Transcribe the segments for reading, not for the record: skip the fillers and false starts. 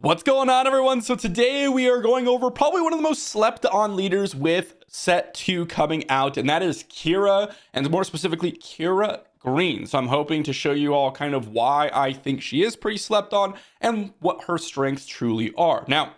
What's going on, everyone? So today we are going over probably one of the most slept on leaders with set 2 coming out, and that is Qira, and more specifically Qira Green. So I'm hoping to show you all kind of why I think she is pretty slept on and what her strengths truly are. Now,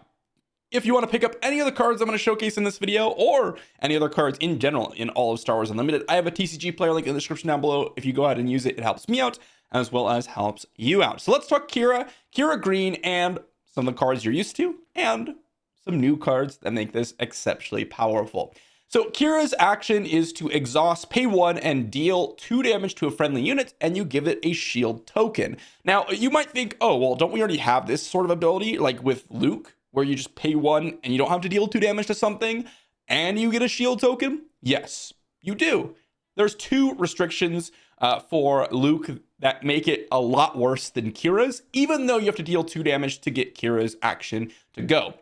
if you want to pick up any of the cards I'm going to showcase in this video, or any other cards in general in all of Star Wars Unlimited, I have a TCG player link in the description down below. If you go ahead and use it, it helps me out as well as helps you out. So let's talk Qira Green, and some of the cards you're used to, and some new cards that make this exceptionally powerful. So Qira's action is to exhaust, pay 1, and deal 2 damage to a friendly unit, and you give it a shield token. Now, you might think, oh, well, don't we already have this sort of ability, like with Luke, where you just pay 1 and you don't have to deal 2 damage to something, and you get a shield token? Yes, you do. There's 2 restrictions for Luke that make it a lot worse than Qira's, even though you have to deal 2 damage to get Qira's action to go.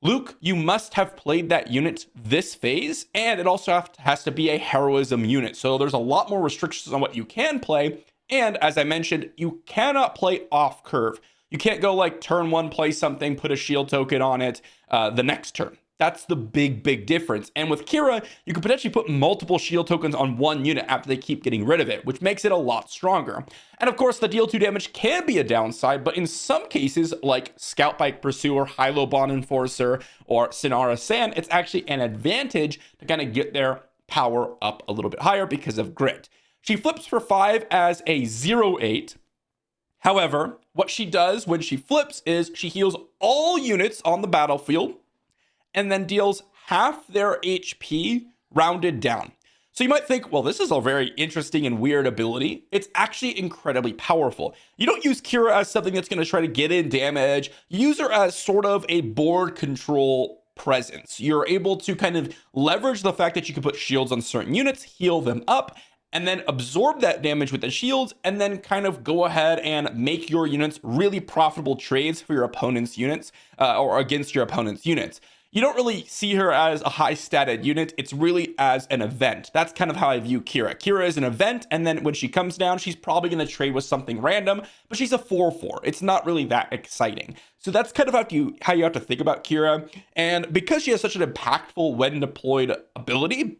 Luke, you must have played that unit this phase, and it also has to be a heroism unit. So there's a lot more restrictions on what you can play. And as I mentioned, you cannot play off curve. You can't go like turn 1, play something, put a shield token on it the next turn. That's the big difference. And with Qira, you can potentially put multiple shield tokens on one unit after they keep getting rid of it, which makes it a lot stronger. And of course, the deal 2 damage can be a downside, but in some cases, like Scout Bike Pursuer, Hilo Bond Enforcer, or Sinara Sand, it's actually an advantage to kind of get their power up a little bit higher because of grit. She flips for 5 as a 0/8. However, what she does when she flips is she heals all units on the battlefield, and then deals half their HP rounded down. So you might think, well, this is a very interesting and weird ability. It's actually incredibly powerful. You don't use Qira as something that's going to try to get in damage. You use her as sort of a board control presence. You're able to kind of leverage the fact that you can put shields on certain units, heal them up, and then absorb that damage with the shields, and then kind of go ahead and make your units really profitable trades for your opponent's units, or against your opponent's units. You don't really see her as a high statted unit. It's really as an event. That's kind of how I view Qira. Qira is an event, and then when she comes down, she's probably going to trade with something random, but she's a 4/4. It's not really that exciting. So that's kind of how you have to think about Qira. And because she has such an impactful when deployed ability,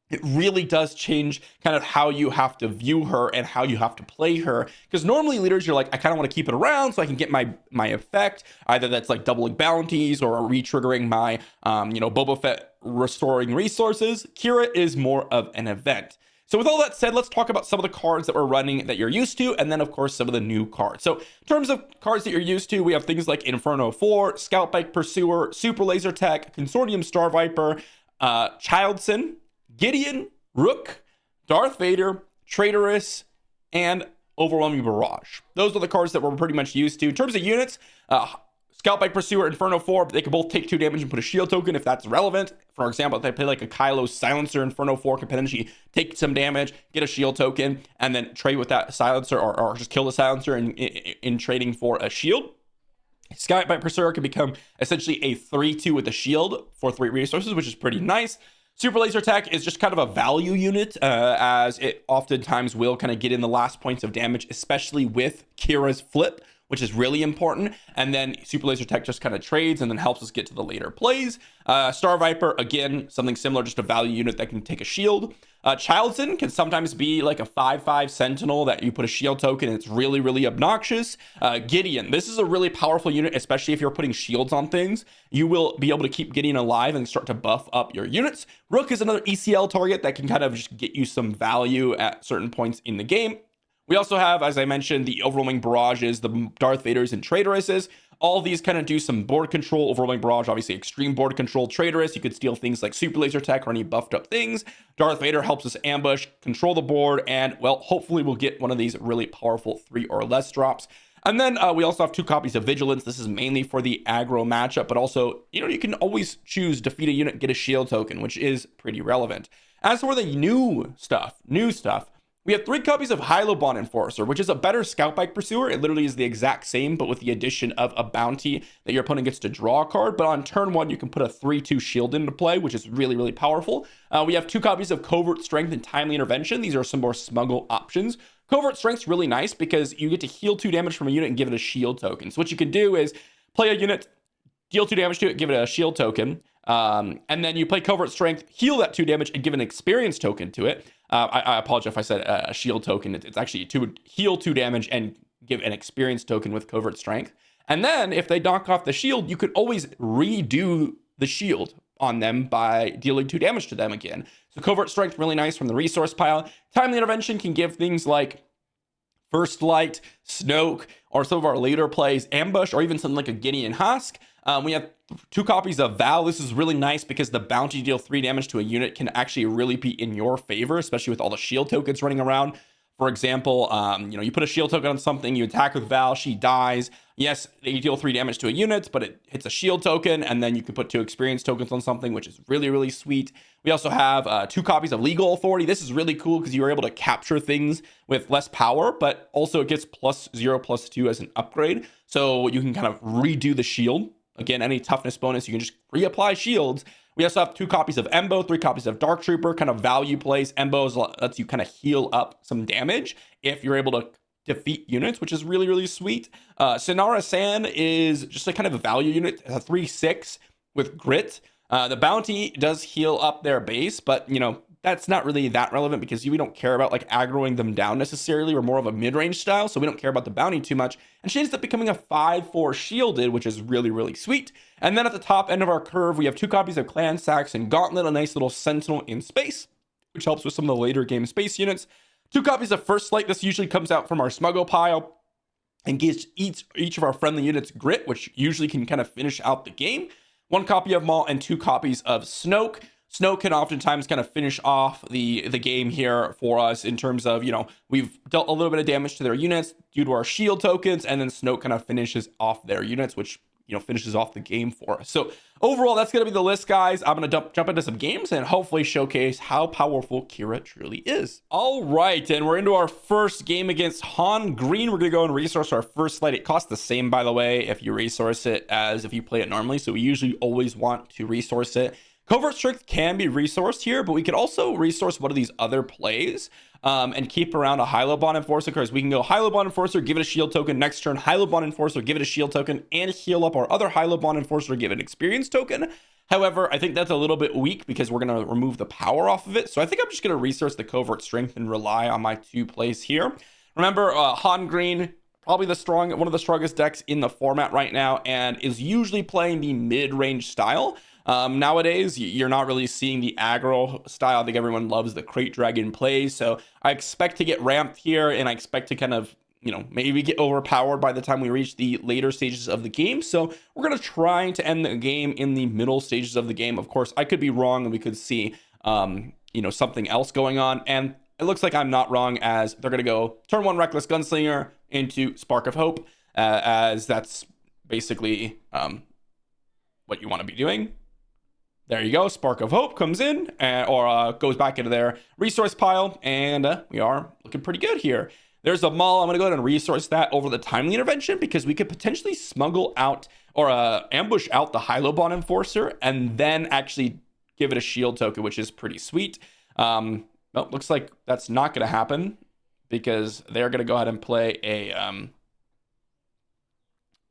it really does change kind of how you have to view her and how you have to play her. Because normally leaders, you're like, I kind of want to keep it around so I can get my effect. Either that's like doubling bounties or re-triggering my, Boba Fett restoring resources. Qira is more of an event. So with all that said, let's talk about some of the cards that we're running that you're used to, and then of course some of the new cards. So in terms of cards that you're used to, we have things like Inferno 4, Scout Bike Pursuer, Super Laser Tech, Consortium Star Viper, Childson, Gideon, Rook, Darth Vader, Traitorous, and Overwhelming Barrage. Those are the cards that we're pretty much used to. In terms of units, Scout Bike Pursuer, Inferno 4, they can both take 2 damage and put a shield token if that's relevant. For example, if they play like a Kylo Silencer, Inferno 4 can potentially take some damage, get a shield token, and then trade with that Silencer, or just kill the Silencer in trading for a shield. Scout Bike Pursuer can become essentially a 3/2 with a shield for 3 resources, which is pretty nice. Super Laser Tech is just kind of a value unit, as it oftentimes will kind of get in the last points of damage, especially with Qira's flip, which is really important. And then Super Laser Tech just kind of trades and then helps us get to the later plays. Star Viper, again, something similar, just a value unit that can take a shield. Childson can sometimes be like a 5/5 Sentinel that you put a shield token and it's really obnoxious. Gideon, this is a really powerful unit, especially if you're putting shields on things. You will be able to keep Gideon alive and start to buff up your units. Rook is another ECL target that can kind of just get you some value at certain points in the game. We also have, as I mentioned, the Overwhelming Barrages, the Darth Vaders, and Traitoresses. All these kind of do some board control. Overwhelming Barrage, obviously extreme board control. Traitorous, you could steal things like Super Laser Tech or any buffed up things. Darth Vader helps us ambush, control the board, and, well, hopefully we'll get one of these really powerful 3 or less drops. And then we also have 2 copies of Vigilance. This is mainly for the aggro matchup, but also, you can always choose defeat a unit, get a shield token, which is pretty relevant. As for the new stuff, we have 3 copies of Hilo Bond Enforcer, which is a better Scout Bike Pursuer. It literally is the exact same, but with the addition of a bounty that your opponent gets to draw a card. But on turn 1, you can put a 3/2 shield into play, which is really powerful. We have 2 copies of Covert Strength and Timely Intervention. These are some more smuggle options. Covert Strength's really nice because you get to heal 2 damage from a unit and give it a shield token. So what you can do is Play a unit, deal 2 damage to it, give it a shield token. And then you play Covert Strength, heal that 2 damage, and give an experience token to it. I apologize if I said a shield token. It's actually to heal 2 damage and give an experience token with Covert Strength. And then if they knock off the shield, you could always redo the shield on them by dealing 2 damage to them again. So Covert Strength, really nice from the resource pile. Timely Intervention can give things like First Light, Snoke, or some of our later plays, Ambush, or even something like a Gideon Husk. We have 2 copies of Val. This is really nice because the bounty to deal 3 damage to a unit can actually really be in your favor, especially with all the shield tokens running around. For example, you put a shield token on something, you attack with Val, she dies. Yes, you deal 3 damage to a unit, but it hits a shield token, and then you can put 2 experience tokens on something, which is really, really sweet. We also have 2 copies of Legal Authority. This is really cool because you are able to capture things with less power, but also it gets +0/+2 as an upgrade. So you can kind of redo the shield. Again, any toughness bonus, you can just reapply shields. We also have 2 copies of Embo, 3 copies of Dark Trooper, kind of value plays. Embo lets you kind of heal up some damage if you're able to defeat units, which is really, really sweet. Sinara San is just a kind of a value unit, a 3/6 with grit. The bounty does heal up their base, but that's not really that relevant because we don't care about like aggroing them down necessarily. We're more of a mid-range style, so we don't care about the bounty too much. And she ends up becoming a 5/4 shielded, which is really, really sweet. And then at the top end of our curve, we have 2 copies of Clan Sax and Gauntlet, a nice little sentinel in space, which helps with some of the later game space units. 2 copies of First Light. This usually comes out from our smuggle pile and gives each of our friendly units grit, which usually can kind of finish out the game. 1 copy of Maul and 2 copies of Snoke. Snoke can oftentimes kind of finish off the game here for us in terms of, we've dealt a little bit of damage to their units due to our shield tokens, and then Snoke kind of finishes off their units, which, finishes off the game for us. So overall, that's going to be the list, guys. I'm going to jump into some games and hopefully showcase how powerful Qira truly is. All right, and we're into our first game against Han Green. We're going to go and resource our First Light. It costs the same, by the way, if you resource it as if you play it normally. So we usually always want to resource it. Covert Strength can be resourced here, but we could also resource one of these other plays and keep around a Hilo Bond Enforcer, because we can go Hilo Bond Enforcer, give it a shield token. Next turn, Hilo Bond Enforcer, give it a shield token, and heal up our other Hilo Bond Enforcer, give it an experience token. However, I think that's a little bit weak because we're going to remove the power off of it. So I think I'm just going to resource the Covert Strength and rely on my 2 plays here. Remember, Han Green, probably one of the strongest decks in the format right now, and is usually playing the mid-range style. Nowadays, you're not really seeing the aggro style. I think everyone loves the Crate Dragon plays. So I expect to get ramped here, and I expect to kind of, maybe get overpowered by the time we reach the later stages of the game. So we're going to try to end the game in the middle stages of the game. Of course, I could be wrong, and we could see, something else going on. And it looks like I'm not wrong, as they're going to go turn 1 Reckless Gunslinger into Spark of Hope, as that's basically what you want to be doing. There you go. Spark of Hope comes in or goes back into their resource pile, and we are looking pretty good here. There's a Maul. I'm going to go ahead and resource that over the Timely Intervention because we could potentially smuggle out or ambush out the Hilo Bond Enforcer and then actually give it a shield token, which is pretty sweet. Well, looks like that's not going to happen because they're going to go ahead and play a,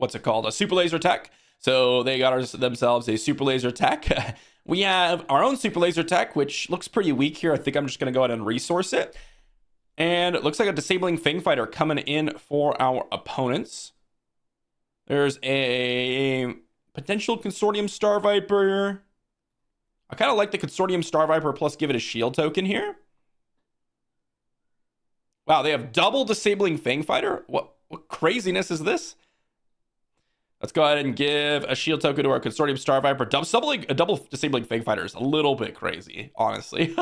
a Super Laser Tech. So they got themselves a Super Laser Tech. We have our own Super Laser Tech, which looks pretty weak here. I think I'm just going to go ahead and resource it. And it looks like a Disabling Fang Fighter coming in for our opponents. There's a potential Consortium Star Viper. I kind of like the Consortium Star Viper plus give it a shield token here. Wow, they have double Disabling Fang Fighter? What craziness is this? Let's go ahead and give a shield token to our Consortium Star Viper. A double Disabling Fang Fighter is a little bit crazy, honestly.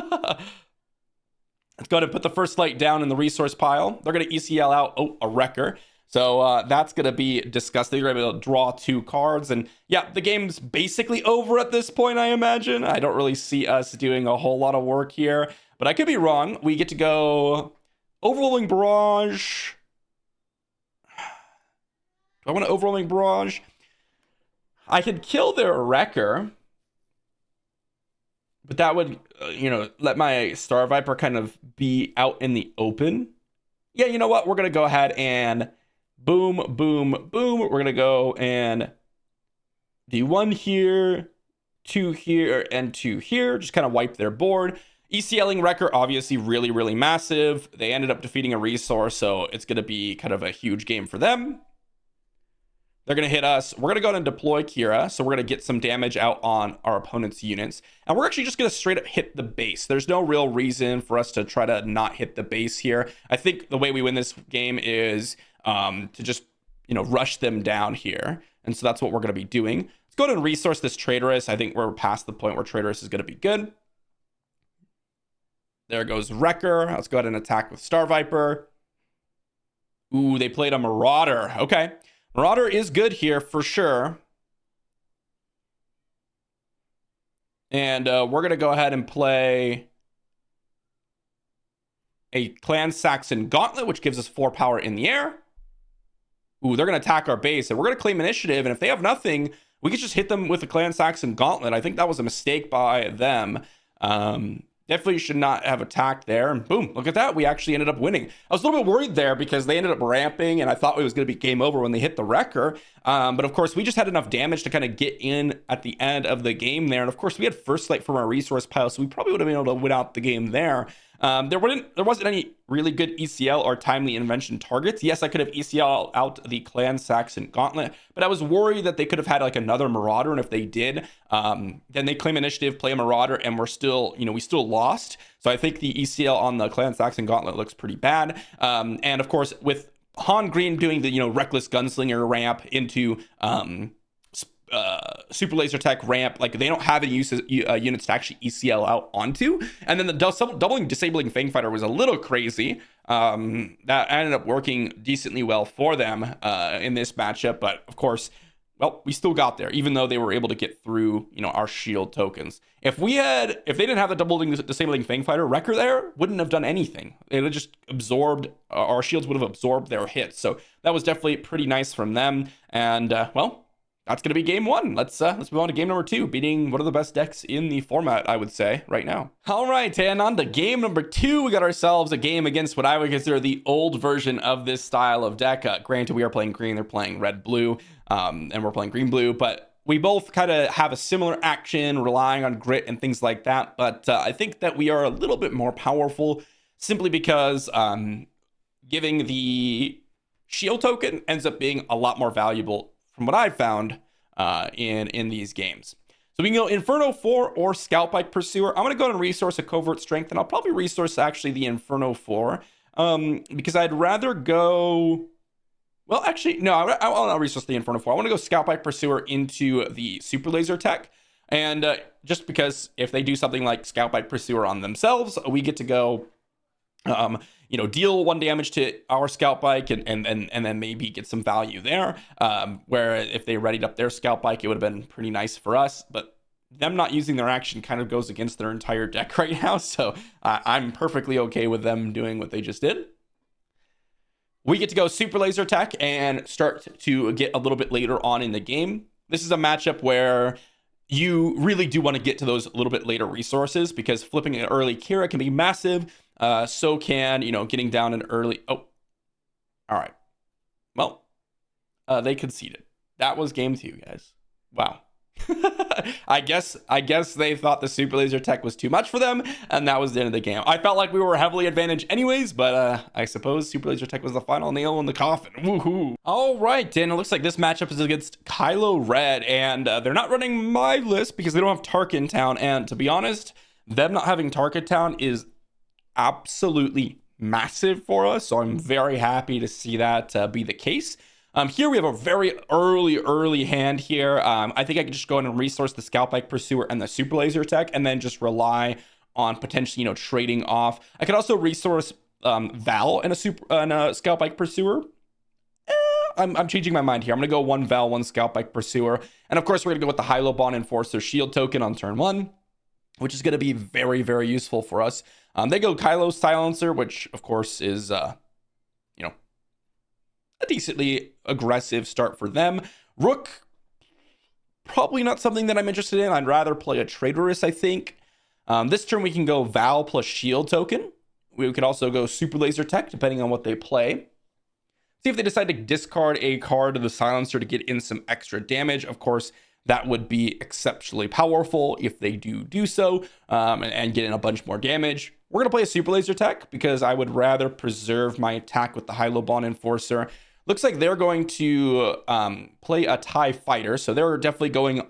Let's go ahead and put the First Light down in the resource pile. They're going to ECL out a Wrecker. So that's going to be disgusting. They're going to be able to draw 2 cards. And yeah, the game's basically over at this point, I imagine. I don't really see us doing a whole lot of work here. But I could be wrong. We get to go Overwhelming Barrage. Do I want an Overwhelming Barrage? I could kill their Wrecker. But that would, let my Star Viper kind of be out in the open. Yeah, you know what? We're going to go ahead and boom, boom, boom. We're going to go and do one here, two here, and two here. Just kind of wipe their board. ECLing Wrecker, obviously really, really massive. They ended up defeating a resource, so it's going to be kind of a huge game for them. They're going to hit us. We're going to go ahead and deploy Qira, so we're going to get some damage out on our opponent's units. And we're actually just going to straight up hit the base. There's no real reason for us to try to not hit the base here. I think the way we win this game is to just, rush them down here. And so that's what we're going to be doing. Let's go ahead and resource this Traitorous. I think we're past the point where Traitorous is going to be good. There goes Wrecker. Let's go ahead and attack with Star Viper. Ooh, they played a Marauder. Okay. Marauder is good here for sure. And we're going to go ahead and play a Clan Saxon Gauntlet, which gives us 4 power in the air. Ooh, they're going to attack our base, and we're going to claim initiative. And if they have nothing, we could just hit them with the Clan Saxon Gauntlet. I think that was a mistake by them. Definitely should not have attacked there. And boom, look at that. We actually ended up winning. I was a little bit worried there because they ended up ramping and I thought it was going to be game over when they hit the Wrecker. But of course, we just had enough damage to kind of get in at the end of the game there. And of course, we had first light from our resource pile, so we probably would have been able to win out the game there. There wasn't any really good ECL or timely intervention targets. Yes, I could have ECL out the Clan Saxon Gauntlet, but I was worried that they could have had like another Marauder, and if they did, then they claim initiative, play a Marauder, and we're still, we still lost. So I think the ECL on the Clan Saxon Gauntlet looks pretty bad. And of course, with Han Green doing the Reckless Gunslinger ramp into Super Laser Tech ramp, like they don't have any units to actually ECL out onto. And then the doubling Disabling Fang Fighter was a little crazy. That ended up working decently well for them in this matchup, but of course, well, we still got there, even though they were able to get through, our shield tokens. If they didn't have the doubling Disabling Fang Fighter, Wrecker there wouldn't have done anything. It would have just absorbed, our shields would have absorbed their hits. So that was definitely pretty nice from them. And well, that's going to be game one. Let's move on to game number 2, beating one of the best decks in the format, I would say, right now. All right, and on to game number 2, we got ourselves a game against what I would consider the old version of this style of deck. Granted, we are playing green, they're playing red-blue, and we're playing green-blue, but we both kind of have a similar action, relying on grit and things like that. But I think that we are a little bit more powerful simply because giving the shield token ends up being a lot more valuable from what I've found in these games. So we can go Inferno 4 or Scout Bike Pursuer. I'm going to go ahead and resource a Covert Strength, and I'll probably resource actually the Inferno 4 because I'd rather go... Well, actually, no, I'll resource the Inferno 4. I want to go Scout Bike Pursuer into the Super Laser Tech. And just because if they do something like Scout Bike Pursuer on themselves, we get to go... deal 1 damage to our Scout Bike and then maybe get some value there. Where if they readied up their Scout Bike, it would have been pretty nice for us. But them not using their action kind of goes against their entire deck right now. So I'm perfectly okay with them doing what they just did. We get to go Super Laser Tech and start to get a little bit later on in the game. This is a matchup where you really do want to get to those little bit later resources because flipping an early Qira can be massive. So can, getting down an early... Oh, all right. Well, they conceded. That was game 2, guys. Wow. I guess they thought the Super Laser Tech was too much for them, and that was the end of the game. I felt like we were heavily advantaged anyways, but I suppose Super Laser Tech was the final nail in the coffin. Woohoo! All right, and it looks like this matchup is against Kylo Red, and they're not running my list because they don't have Tarkin Town, and to be honest, them not having Tarkin Town is absolutely massive for us, so I'm very happy to see that be the case. Here we have a very early hand here. I think I could just go in and resource the Scout Bike Pursuer and the Super Laser Tech and then just rely on potentially, trading off. I could also resource Val and a Scout Bike Pursuer. I'm changing my mind here. I'm going to go 1 Val, 1 Scout Bike Pursuer. And of course, we're going to go with the Hilo Bond Enforcer Shield token on turn 1, which is going to be very, very useful for us. They go Kylo Silencer, which of course is, a decently aggressive start for them. Rook, probably not something that I'm interested in. I'd rather play a Traitorous, I think. This turn we can go Val plus Shield token. We could also go Super Laser Tech, depending on what they play. See if they decide to discard a card of the Silencer to get in some extra damage. Of course, that would be exceptionally powerful if they do so, and get in a bunch more damage. We're going to play a Super Laser Tech because I would rather preserve my attack with the Hilo Bond Enforcer. Looks like they're going to play a TIE Fighter, so they're definitely going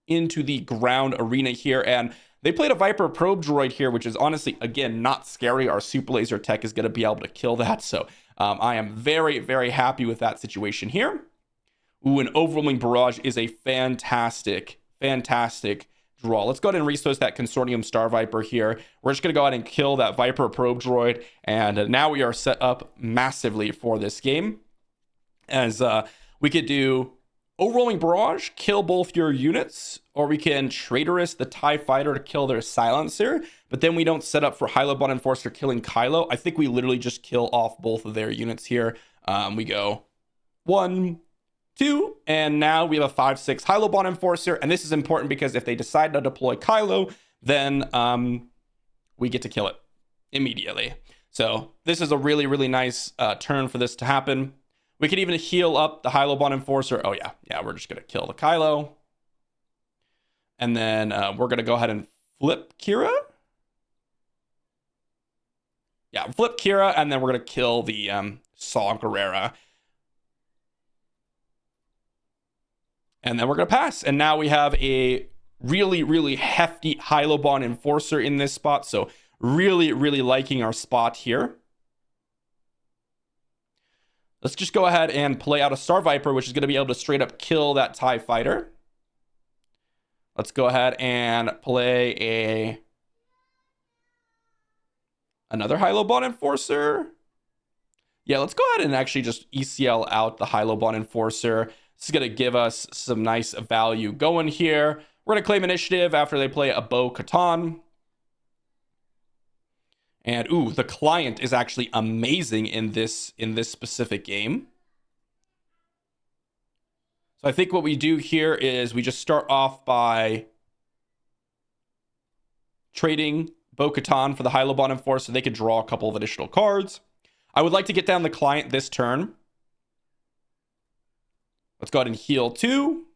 into the ground arena here, and they played a Viper Probe Droid here, which is honestly, again, not scary. Our Super Laser Tech is going to be able to kill that, so I am very, very happy with that situation here. Ooh, an Overwhelming Barrage is a fantastic draw. Let's go ahead and resource that Consortium Star Viper here. We're just going to go ahead and kill that Viper Probe Droid, and now we are set up massively for this game, as we could do Overwhelming Barrage, kill both your units, or we can Traitorous the TIE Fighter to kill their silencer, but then we don't set up for Hilo Bond Enforcer killing Kylo. I think we literally just kill off both of their units here. We go 1, 2, and now we have a 5/6 Hilo Bond Enforcer, and this is important because if they decide to deploy Kylo, then we get to kill it immediately. So this is a really, really nice turn for this to happen. We could even heal up the Hilo Bond Enforcer. Oh yeah, we're just gonna kill the Kylo, and then we're gonna go ahead and flip Qira. Yeah, flip Qira, and then we're gonna kill the Saw Gerrera. And then we're going to pass. And now we have a really, really hefty Hilo Bond Enforcer in this spot. So really, really liking our spot here. Let's just go ahead and play out a Star Viper, which is going to be able to straight up kill that TIE Fighter. Let's go ahead and play another Hilo Bond Enforcer. Yeah, let's go ahead and actually just ECL out the Hilo Bond Enforcer. This is going to give us some nice value going here. We're going to claim initiative after they play a Bo-Katan. And ooh, the client is actually amazing in this specific game. So I think what we do here is we just start off by trading Bo-Katan for the Hilo Bond Enforcer so they could draw a couple of additional cards. I would like to get down the client this turn. Let's go ahead and heal 2.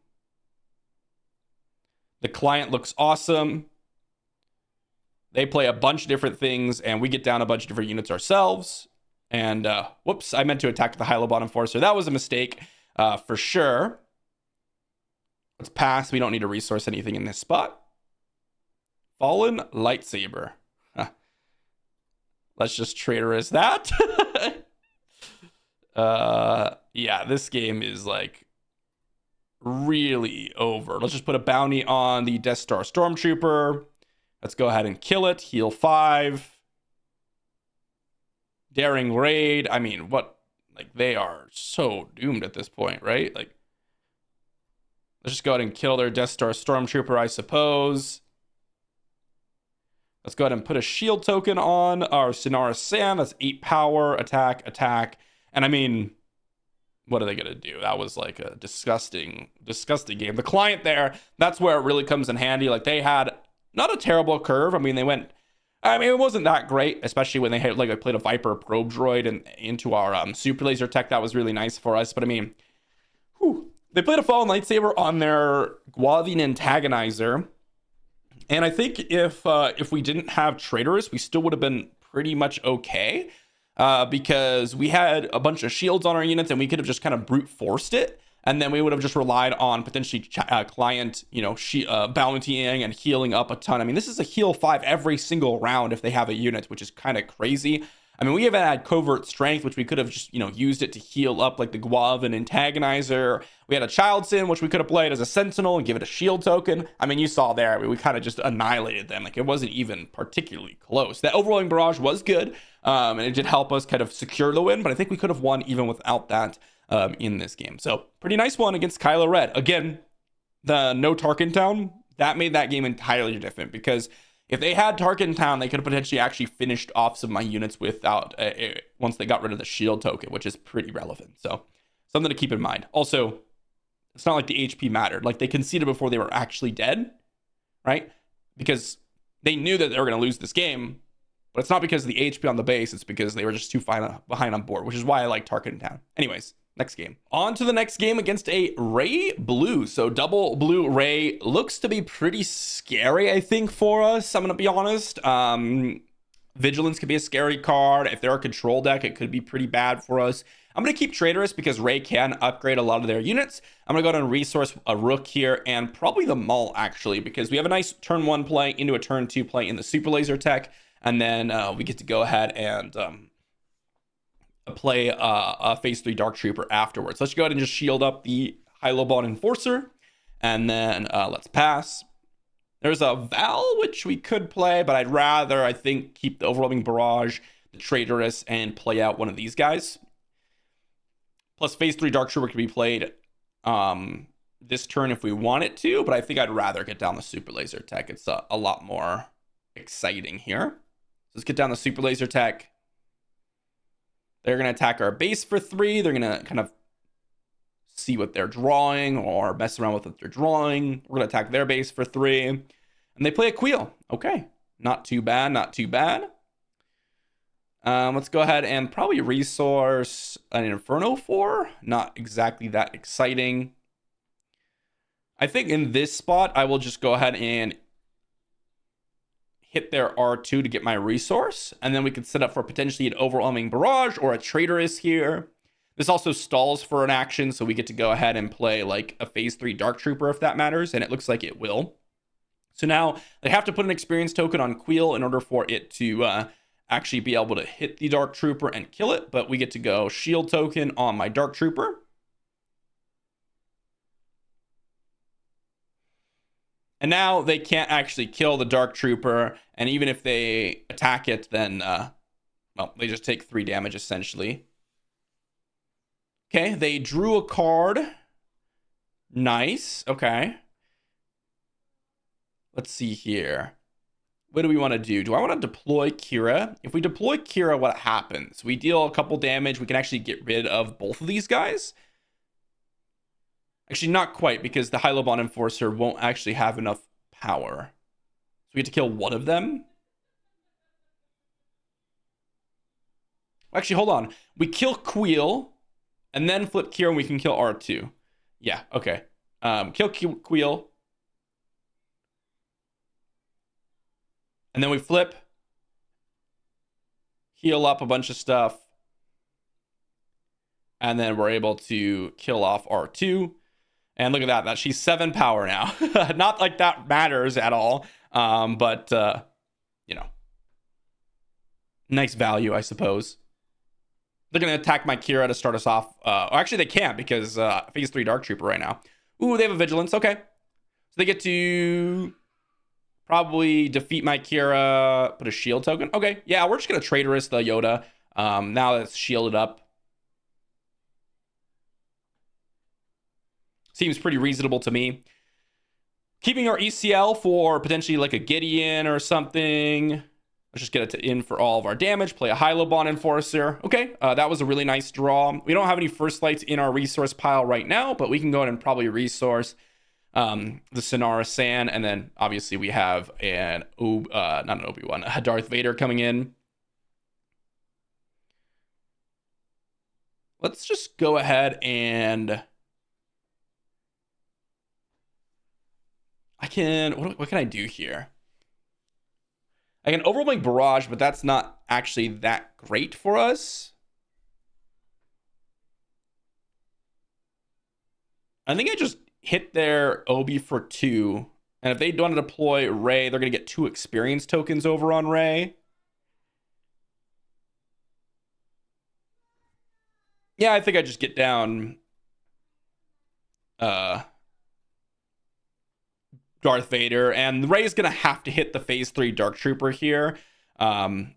The client looks awesome. They play a bunch of different things, and we get down a bunch of different units ourselves. And, whoops, I meant to attack the Hilo Bond Enforcer. That was a mistake, for sure. Let's pass. We don't need to resource anything in this spot. Fallen Lightsaber. Huh. Let's just traitorous that. Yeah, this game is, like, really over. Let's just put a bounty on the Death Star Stormtrooper. Let's go ahead and kill it. Heal 5. Daring Raid. I mean, what? Like, they are so doomed at this point, right? Like, let's just go ahead and kill their Death Star Stormtrooper, I suppose. Let's go ahead and put a shield token on our Synara Sam. That's 8 power. Attack. And I mean, what are they going to do? That was like a disgusting game. The client there, that's where it really comes in handy. Like, they had not a terrible curve. I mean, it wasn't that great, especially when they had, like, I played a Viper Probe Droid and into our Super Laser Tech. That was really nice for us. But I mean, they played a Fallen Lightsaber on their Guavian Antagonizer. And I think if we didn't have Traitorous, we still would have been pretty much okay. Because we had a bunch of shields on our units and we could have just kind of brute forced it. And then we would have just relied on potentially client, bountying and healing up a ton. I mean, this is a heal 5 every single round if they have a unit, which is kind of crazy. I mean, we even had Covert Strength, which we could have just, used it to heal up like the Guav and Antagonizer. We had a Child Sin, which we could have played as a Sentinel and give it a shield token. I mean, you saw there, we kind of just annihilated them. Like, it wasn't even particularly close. That Overwhelming Barrage was good, and it did help us kind of secure the win, but I think we could have won even without that in this game. So, pretty nice one against Kylo Ren. Again, the no Tarkin Town, that made that game entirely different because if they had Tarkin Town, they could have potentially actually finished off some of my units without once they got rid of the shield token, which is pretty relevant. So something to keep in mind. Also, it's not like the HP mattered. Like, they conceded before they were actually dead, right? Because they knew that they were going to lose this game, but it's not because of the HP on the base. It's because they were just too far behind on board, which is why I like Tarkin Town. Anyways, next game. On to the next game against a Ray Blue. So double blue Ray looks to be pretty scary, I think, for us. I'm going to be honest. Vigilance could be a scary card. If they're a control deck, it could be pretty bad for us. I'm going to keep Traitorous because Ray can upgrade a lot of their units. I'm going to go ahead and resource a Rook here and probably the Maul, actually, because we have a nice turn 1 play into a turn 2 play in the Super Laser tech. And then we get to go ahead and play a phase 3 Dark Trooper afterwards. Let's go ahead and just shield up the High-Low Bond Enforcer. And then let's pass. There's a Val, which we could play, but I'd rather, I think, keep the Overwhelming Barrage, the Traitorous, and play out one of these guys. Plus, phase 3 Dark Trooper could be played this turn if we want it to, but I think I'd rather get down the Super Laser Tech. It's a lot more exciting here. Let's get down the Super Laser Tech. They're going to attack our base for 3. They're going to kind of see what they're drawing or mess around with what they're drawing. We're going to attack their base for 3. And they play a Queel. Okay. Not too bad. Not too bad. Let's go ahead and probably resource an Inferno 4. Not exactly that exciting. I think in this spot, I will just go ahead and hit their R2 to get my resource. And then we could set up for potentially an Overwhelming Barrage or a Traitorous here. This also stalls for an action, so we get to go ahead and play like a phase 3 Dark Trooper if that matters, and it looks like it will. So now they have to put an experience token on Queel in order for it to actually be able to hit the Dark Trooper and kill it, but we get to go shield token on my Dark Trooper. And now they can't actually kill the Dark Trooper, and even if they attack it, then, well, they just take 3 damage essentially. Okay, they drew a card. Nice. Okay. Let's see here. What do we want to do? Do I want to deploy Qira? If we deploy Qira, what happens? We deal a couple damage. We can actually get rid of both of these guys. Actually, not quite, because the High-Low Bond Enforcer won't actually have enough power. So we have to kill one of them. Actually, hold on. We kill Queel. And then flip Qira and we can kill R2. Yeah, okay. Kill Queel. And then we flip. Heal up a bunch of stuff. And then we're able to kill off R2. And look at that. She's 7 power now. Not like that matters at all. But, you know. Nice value, I suppose. They're going to attack my Qira to start us off. Actually, they can't because phase 3 Dark Trooper right now. Ooh, they have a Vigilance. Okay. So they get to probably defeat my Qira, put a shield token. Okay. Yeah, we're just going to Traitorous the Yoda. Now that it's shielded up. Seems pretty reasonable to me. Keeping our ECL for potentially like a Gideon or something. Let's just get it in for all of our damage. Play a High-Low Bond Enforcer. Okay, that was a really nice draw. We don't have any First Lights in our resource pile right now, but we can go ahead and probably resource the Sonara Sand. And then obviously we have not an Obi-Wan, a Darth Vader coming in. Let's just go ahead and what can I do here? I can Overwhelming Barrage, but that's not actually that great for us. I think I just hit their Obi for 2. And if they don't want to deploy Rey, they're going to get 2 experience tokens over on Rey. Yeah, I think I just get down Darth Vader, and Rey's gonna have to hit the phase 3 Dark Trooper here,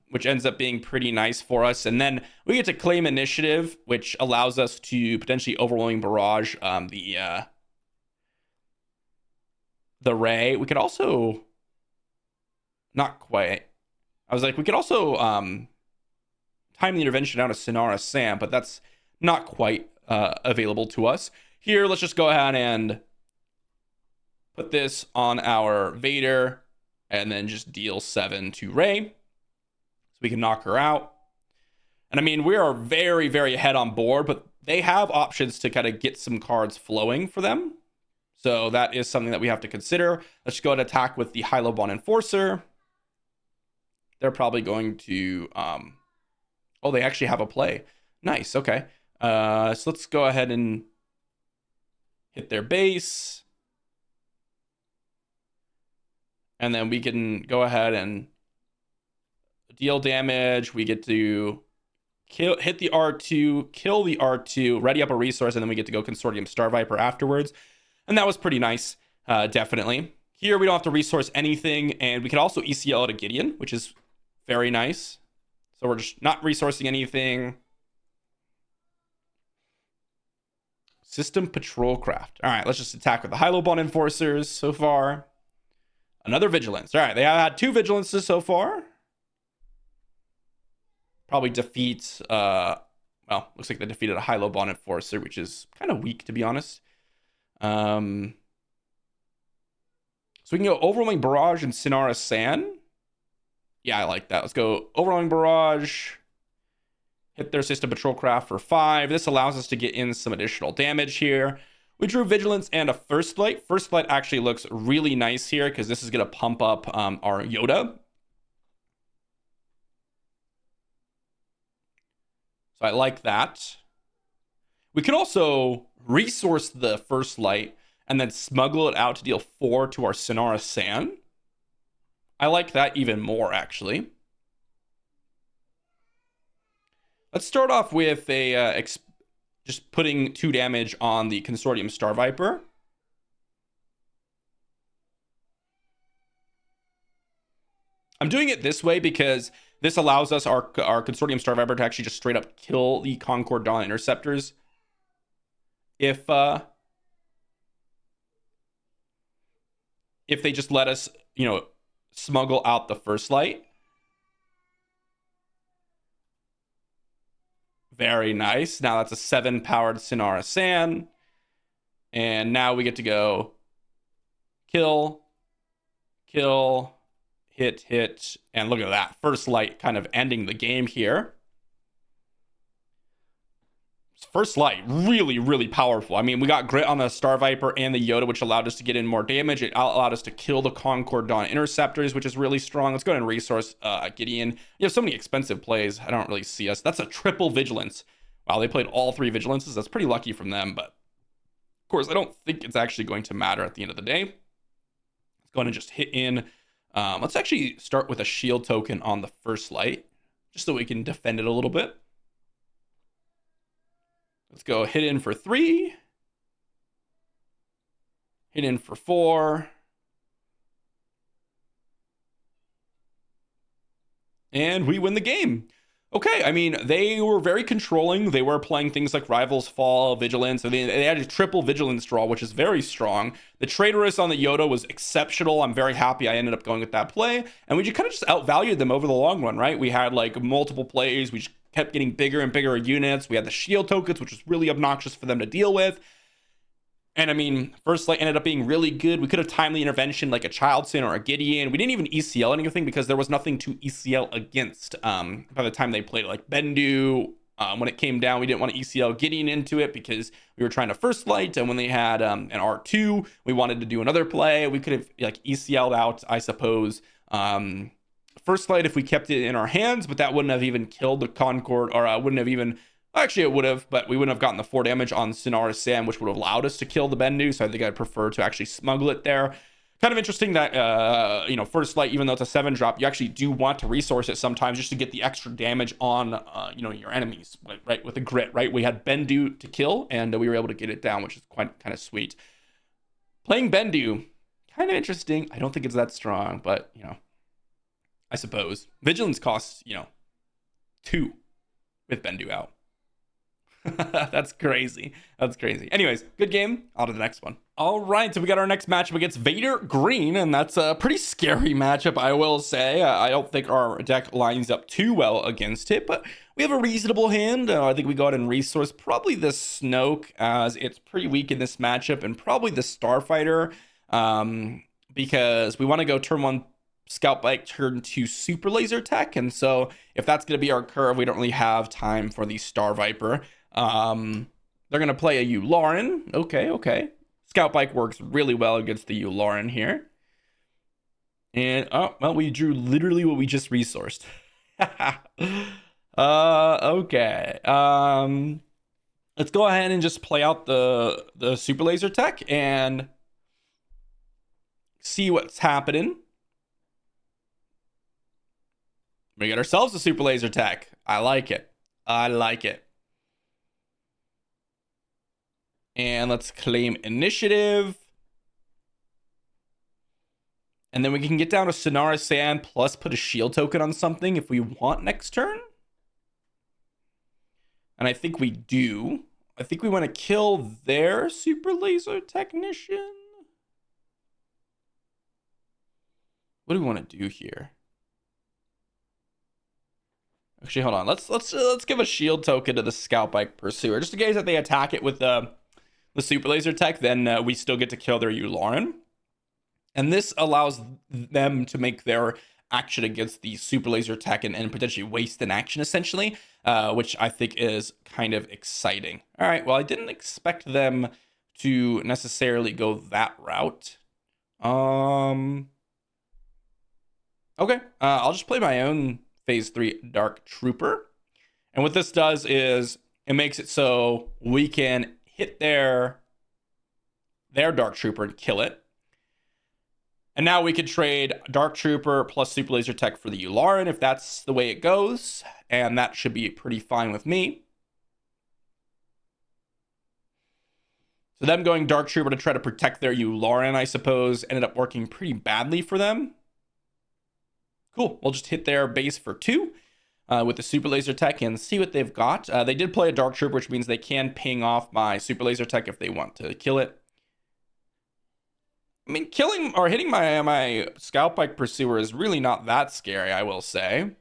which ends up being pretty nice for us. And then we get to claim initiative, which allows us to potentially Overwhelming Barrage the Rey. We could also not quite. I was like, we could also time the intervention out of Sonara Sam, but that's not quite available to us. Here, let's just go ahead and put this on our Vader and then just deal 7 to Rey so we can knock her out. And I mean, we are very, very ahead on board, but they have options to kind of get some cards flowing for them. So that is something that we have to consider. Let's just go ahead and attack with the Hilo Bond Enforcer. They're probably going to... oh, they actually have a play. Nice, okay. So let's go ahead and hit their base. And then we can go ahead and deal damage. We get to hit the R2, kill the R2, ready up a resource, and then we get to go Consortium Star Viper afterwards. And that was pretty nice, definitely. Here, we don't have to resource anything, and we can also ECL at a Gideon, which is very nice. So we're just not resourcing anything. System Patrol Craft. All right, let's just attack with the Hilo Bond Enforcers so far. Another Vigilance. All right, they have had 2 Vigilances so far. Probably defeat, well, looks like they defeated a Hilo Bond Enforcer, which is kind of weak, to be honest. So we can go Overwhelming Barrage and Sinara Sand. Yeah, I like that. Let's go Overwhelming Barrage. Hit their System Patrol Craft for 5. This allows us to get in some additional damage here. We drew Vigilance and a First Light. First Light actually looks really nice here because this is going to pump up our Yoda. So I like that. We can also resource the First Light and then smuggle it out to deal 4 to our Sinara Sand. I like that even more, actually. Let's start off with a just putting 2 damage on the Consortium Star Viper. I'm doing it this way because this allows us, our Consortium Star Viper, to actually just straight up kill the Concord Dawn Interceptors. If they just let us, you know, smuggle out the First Light. Very nice. Now that's a 7-powered Sinara Sand. And now we get to go kill, hit, and look at that. First Light kind of ending the game here. First Light, really, really powerful. I mean, we got Grit on the Star Viper and the Yoda, which allowed us to get in more damage. It allowed us to kill the Concord Dawn Interceptors, which is really strong. Let's go ahead and resource Gideon. You have so many expensive plays. I don't really see us. That's a triple Vigilance. Wow, they played all 3 Vigilances. That's pretty lucky from them, but of course, I don't think it's actually going to matter at the end of the day. Let's go ahead and just hit in. Let's actually start with a shield token on the First Light, just so we can defend it a little bit. Let's go hit in for 3. Hit in for 4. And we win the game. Okay, I mean, they were very controlling. They were playing things like Rivals Fall, Vigilance. I mean, they had a triple Vigilance draw, which is very strong. The Traitorous on the Yoda was exceptional. I'm very happy I ended up going with that play. And we just kind of just outvalued them over the long run, right? We had like multiple plays. We just kept getting bigger and bigger units. We had the shield tokens, which was really obnoxious for them to deal with. And I mean, First Light ended up being really good. We could have timely intervention like a Child Sin or a Gideon. We didn't even ECL anything because there was nothing to ECL against by the time they played. Like Bendu, when it came down, we didn't want to ECL Gideon into it because we were trying to First Light. And when they had an R2, we wanted to do another play. We could have like ECL'd out, I suppose, First Light if we kept it in our hands, but that wouldn't have even killed the Concord, or wouldn't have even... Actually, it would have, but we wouldn't have gotten the 4 damage on Sinara Sam, which would have allowed us to kill the Bendu. So I think I'd prefer to actually smuggle it there. Kind of interesting that, you know, First Light, even though it's a 7-drop, you actually do want to resource it sometimes just to get the extra damage on, you know, your enemies, right? With the Grit, right? We had Bendu to kill, and we were able to get it down, which is quite kind of sweet. Playing Bendu, kind of interesting. I don't think it's that strong, but, you know, I suppose. Vigilance costs, you know, 2 with Bendu out. That's crazy. That's crazy. Anyways, good game. On to the next one. All right, so we got our next matchup against Vader Green, and that's a pretty scary matchup, I will say. I don't think our deck lines up too well against it, but we have a reasonable hand. I think we go ahead and resource probably the Snoke, as it's pretty weak in this matchup, and probably the Starfighter, because we want to go turn 1 Scout Bike, turn 2 Super Laser Tech, and so if that's going to be our curve, we don't really have time for the Star Viper. They're going to play a Yularen. Okay, okay. Scout Bike works really well against the Yularen here. And, oh, well, we drew literally what we just resourced. Okay. Let's go ahead and just play out the super laser tech and see what's happening. We got ourselves a super laser tech. I like it. I like it. And let's claim initiative. And then we can get down to Sonara Sand plus put a shield token on something if we want next turn. And I think we do. I think we want to kill their super laser technician. What do we want to do here? Actually, hold on. Let's give a shield token to the Scout Bike Pursuer, just in case that they attack it with the super laser tech. Then we still get to kill their Yularen, and this allows them to make their action against the super laser tech and potentially waste an action essentially, which I think is kind of exciting. All right. Well, I didn't expect them to necessarily go that route. Okay. I'll just play my own Phase 3 Dark Trooper. And what this does is it makes it so we can hit their Dark Trooper and kill it. And now we could trade Dark Trooper plus Super Laser Tech for the Yularen if that's the way it goes. And that should be pretty fine with me. So them going Dark Trooper to try to protect their Yularen, I suppose, ended up working pretty badly for them. Cool. We'll just hit their base for 2 with the Super Laser Tech and see what they've got. They did play a Dark Trooper, which means they can ping off my Super Laser Tech if they want to kill it. I mean, killing or hitting my Scout Bike Pursuer is really not that scary, I will say.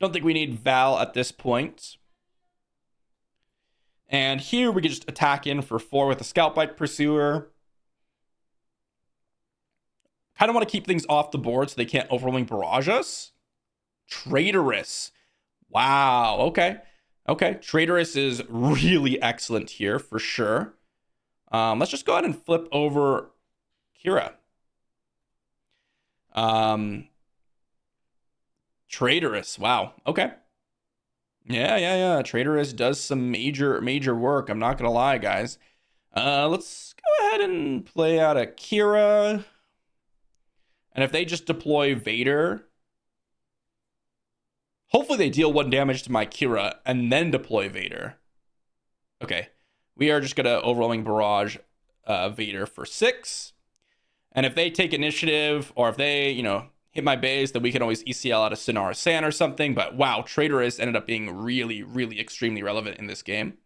Don't think we need Val at this point. And here we can just attack in for 4 with the Scout Bike Pursuer. Kind of want to keep things off the board so they can't overwhelming barrage us. Traitorous. Wow. Okay. Okay. Traitorous is really excellent here for sure. Let's just go ahead and flip over Qira. Traitorous. Wow. Okay. Yeah. Traitorous does some major work. I'm not going to lie, guys. Let's go ahead and play out a Qira. And if they just deploy Vader, hopefully they deal 1 damage to my Qira and then deploy Vader. Okay. We are just going to overwhelming barrage Vader for 6. And if they take initiative or if they, hit my base, then we can always ECL out of Sonara Sand or something. But wow, Traitorous ended up being really extremely relevant in this game.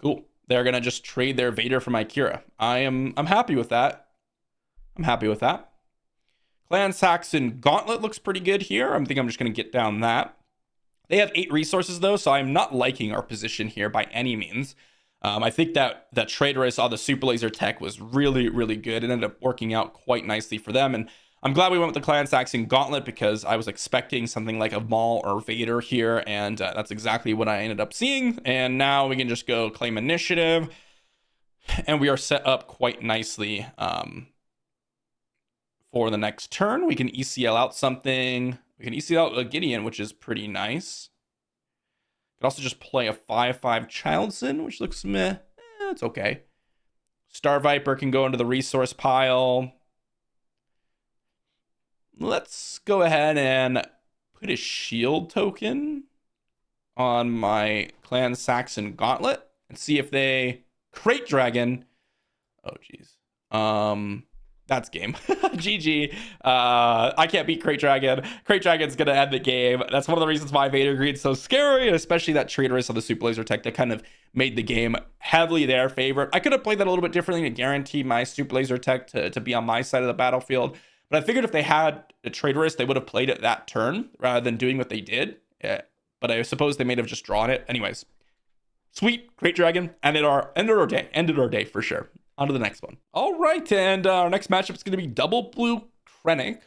Cool. They're going to just trade their Vader for my Qira. I'm happy with that. I'm happy with that. Clan Saxon Gauntlet looks pretty good here. I think I'm just going to get down that. They have 8 resources, though, so I'm not liking our position here by any means. I think that Traitorous on the Super Laser Tech was really good. It ended up working out quite nicely for them. And I'm glad we went with the Clan Saxon Gauntlet because I was expecting something like a Maul or Vader here. And that's exactly what I ended up seeing. And now we can just go claim initiative. And we are set up quite nicely for the next turn. We can ECL out something. We can ECL out a Gideon, which is pretty nice. Could also just play a 5/5 Childson, which looks meh. It's okay. Star Viper can go into the resource pile. Let's go ahead and put a shield token on my Clan Saxon Gauntlet and see if they Crate Dragon. Oh, geez. That's game. GG. I can't beat Crate Dragon. Crate Dragon's going to end the game. That's one of the reasons why Vader Green's so scary, and especially that Traitorous on the Super Laser Tech that kind of made the game heavily their favorite. I could have played that a little bit differently to guarantee my Super Laser Tech to be on my side of the battlefield. But I figured if they had a Traitorous, they would have played it that turn rather than doing what they did. Yeah. But I suppose they may have just drawn it. Anyways. Sweet. Crate Dragon. Ended our day for sure. On to the next one. All right, and our next matchup is going to be Double Blue Krennic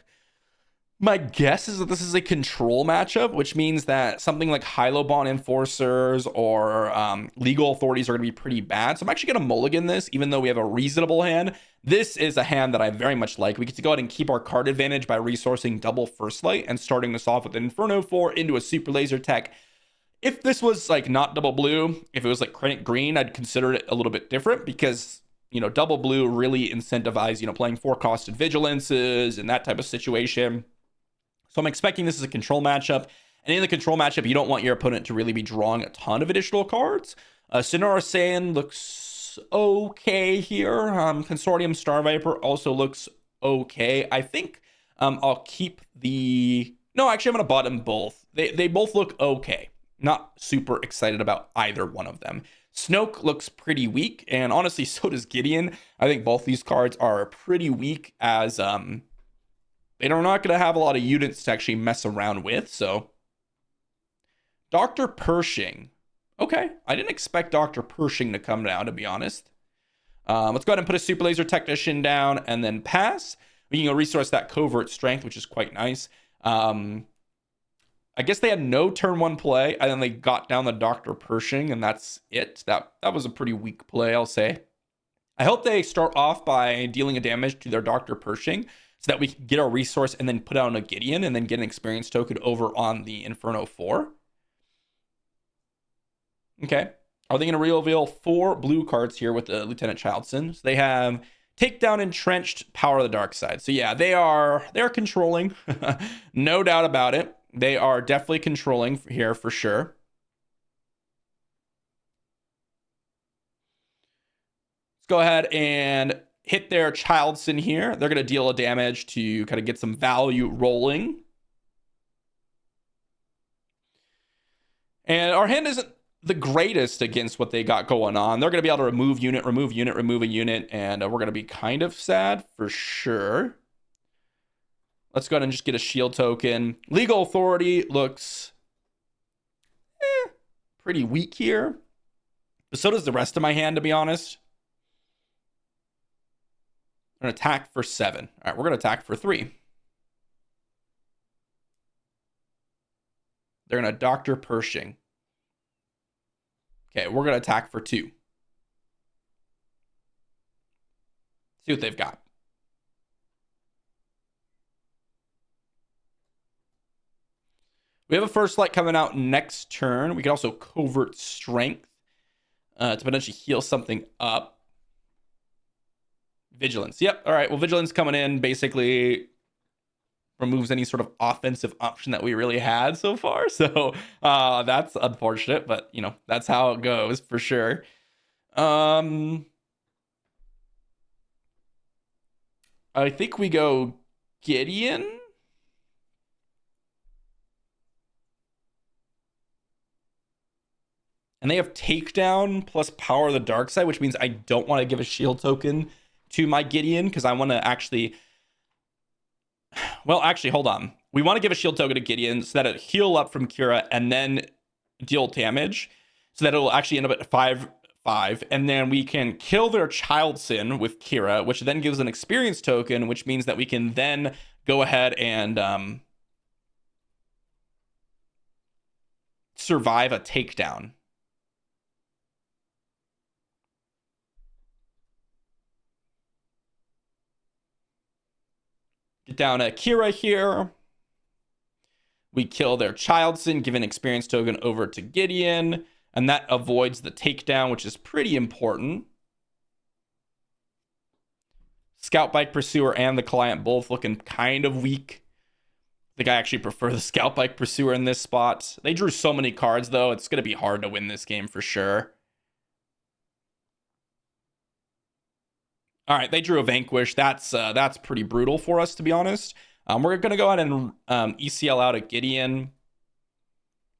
My guess is that this is a control matchup, which means that something like Hylobon Enforcers or Legal Authorities are going to be pretty bad. So I'm actually going to mulligan this, even though we have a reasonable hand. This is a hand that I very much like. We get to go ahead and keep our card advantage by resourcing double First Light and starting this off with an Inferno 4 into a Super Laser Tech. If this was like not double blue, if it was like Krennic green, I'd consider it a little bit different because, you know, double blue really incentivize, you know, playing 4-costed Vigilances and that type of situation. So I'm expecting this is a control matchup. And in the control matchup, you don't want your opponent to really be drawing a ton of additional cards. Sonora Sand looks okay here. Consortium Star Viper also looks okay. I think I'll keep the... No, actually, I'm going to bottom both. They both look okay. Not super excited about either one of them. Snoke looks pretty weak. And honestly, so does Gideon. I think both these cards are pretty weak as... they're not going to have a lot of units to actually mess around with, so. Dr. Pershing. Okay, I didn't expect Dr. Pershing to come down, to be honest. Let's go ahead and put a Super Laser Technician down and then pass. We can resource that Covert Strength, which is quite nice. I guess they had no turn 1 play, and then they got down the Dr. Pershing, and that's it. That was a pretty weak play, I'll say. I hope they start off by dealing a damage to their Dr. Pershing, so that we can get our resource and then put out a Gideon and then get an experience token over on the Inferno 4. Okay. Are they going to reveal 4 blue cards here with the Lieutenant Childson? So they have Takedown, Entrenched, Power of the Dark Side. So yeah, they're controlling. No doubt about it. They are definitely controlling here for sure. Let's go ahead and hit their Childson here. They're going to deal a damage to kind of get some value rolling. And our hand isn't the greatest against what they got going on. They're going to be able to remove unit, remove a unit, and we're going to be kind of sad for sure. Let's go ahead and just get a shield token. Legal Authority looks pretty weak here. But so does the rest of my hand, to be honest. We're going to attack for 7. All right, we're going to attack for 3. They're going to Dr. Pershing. Okay, we're going to attack for 2. See what they've got. We have a First Light coming out next turn. We can also Covert Strength to potentially heal something up. Vigilance. Yep. All right. Well, Vigilance coming in basically removes any sort of offensive option that we really had so far. So that's unfortunate, but you know, that's how it goes for sure. I think we go Gideon. And they have Takedown plus Power of the Dark Side, which means I don't want to give a shield token to my Gideon because I want to actually... Well, actually, hold on. We want to give a shield token to Gideon so that it'll heal up from Qira and then deal damage. So that it'll actually end up at 5/5. And then we can kill their Childson with Qira, which then gives an experience token, which means that we can then go ahead and survive a takedown. Get down a Qira here. We kill their Childson, give an experience token over to Gideon, and that avoids the takedown, which is pretty important. Scout Bike Pursuer and the Client both looking kind of weak. I think I actually prefer the Scout Bike Pursuer in this spot. They drew so many cards, though. It's going to be hard to win this game for sure. All right, they drew a Vanquish. That's pretty brutal for us, to be honest. We're going to go ahead and ECL out a Gideon.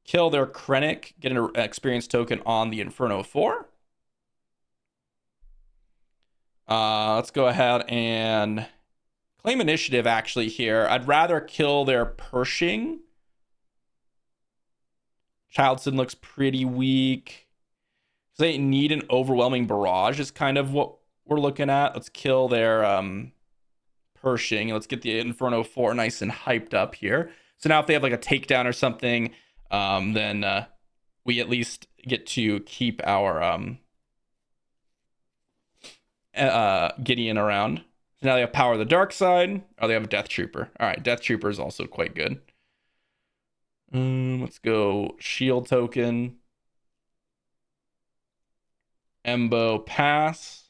Kill their Krennic. Get an experience token on the Inferno 4. Let's go ahead and claim initiative, actually, here. I'd rather kill their Pershing. Childson looks pretty weak. They need an overwhelming barrage is kind of what we're looking at. Let's kill their Pershing. Let's get the Inferno 4 nice and hyped up here. So now if they have like a takedown or something, then we at least get to keep our Gideon around. So now they have Power of the Dark Side. Oh, they have a Death Trooper. All right, Death Trooper is also quite good. Let's go Shield Token. Embo pass.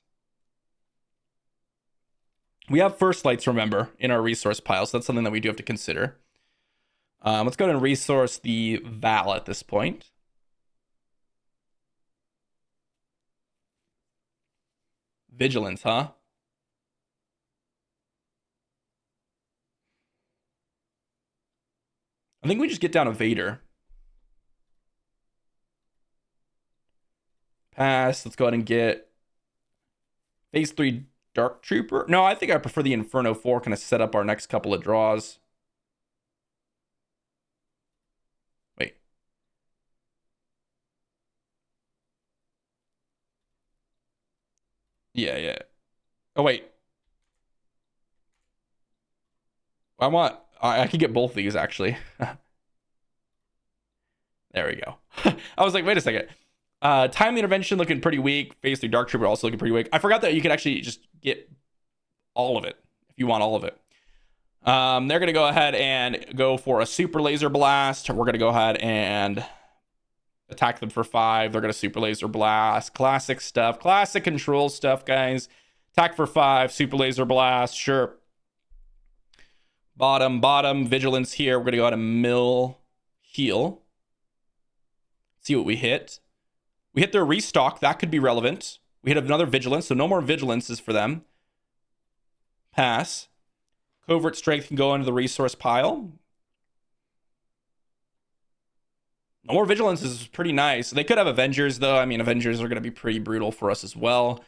We have First Lights, remember, in our resource pile, so that's something that we do have to consider. Let's go ahead and resource the Val at this point. Vigilance, huh? I think we just get down a Vader. Pass. Let's go ahead and get Phase 3 Dark Trooper. No, I think I prefer the Inferno 4, kind of set up our next couple of draws. Wait. Yeah. Oh, wait. I could get both these, actually. There we go. I was like, wait a second. Time Intervention looking pretty weak. Phase 3 Dark Trooper also looking pretty weak. I forgot that you could actually just get all of it if you want all of it. They're going to go ahead and go for a Super Laser Blast. We're going to go ahead and attack them for 5. They're going to Super Laser Blast. Classic stuff. Classic control stuff, guys. Attack for 5. Super Laser Blast. Sure. Bottom. Vigilance here. We're going to go ahead and mill heal. See what we hit. We hit their restock. That could be relevant. We hit another Vigilance, so no more Vigilances for them. Pass. Covert Strength can go into the resource pile. No more Vigilances is pretty nice. They could have Avengers, though. I mean, Avengers are going to be pretty brutal for us as well.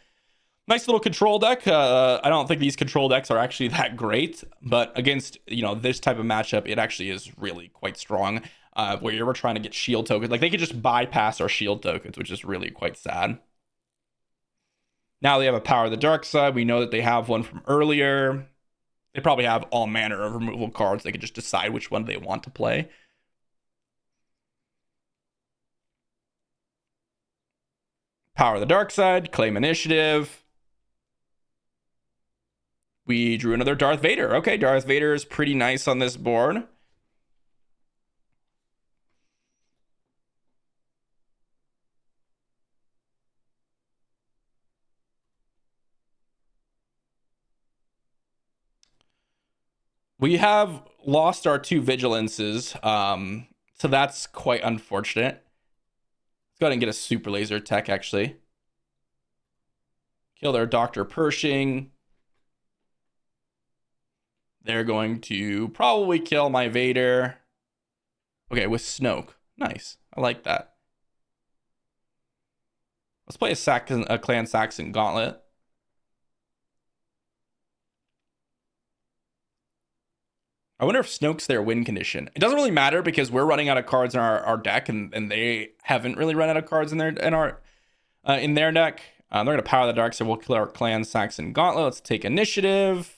Nice little control deck. I don't think these control decks are actually that great, but against, this type of matchup, it actually is really quite strong. Where you were trying to get shield tokens. Like, they could just bypass our shield tokens, which is really quite sad. Now they have a Power of the Dark Side. We know that they have one from earlier. They probably have all manner of removal cards. They could just decide which one they want to play. Power of the Dark Side. Claim Initiative. We drew another Darth Vader. Okay, Darth Vader is pretty nice on this board. We have lost our 2 Vigilances, so that's quite unfortunate. Let's go ahead and get a Super Laser Tech, actually. Kill their Dr. Pershing. They're going to probably kill my Vader. Okay, with Snoke. Nice. I like that. Let's play a Clan Saxon Gauntlet. I wonder if Snoke's their win condition. It doesn't really matter because we're running out of cards in our deck, and they haven't really run out of cards in their deck. They're gonna Power the Dark, so we'll kill our Clan Saxon Gauntlet. Let's take initiative.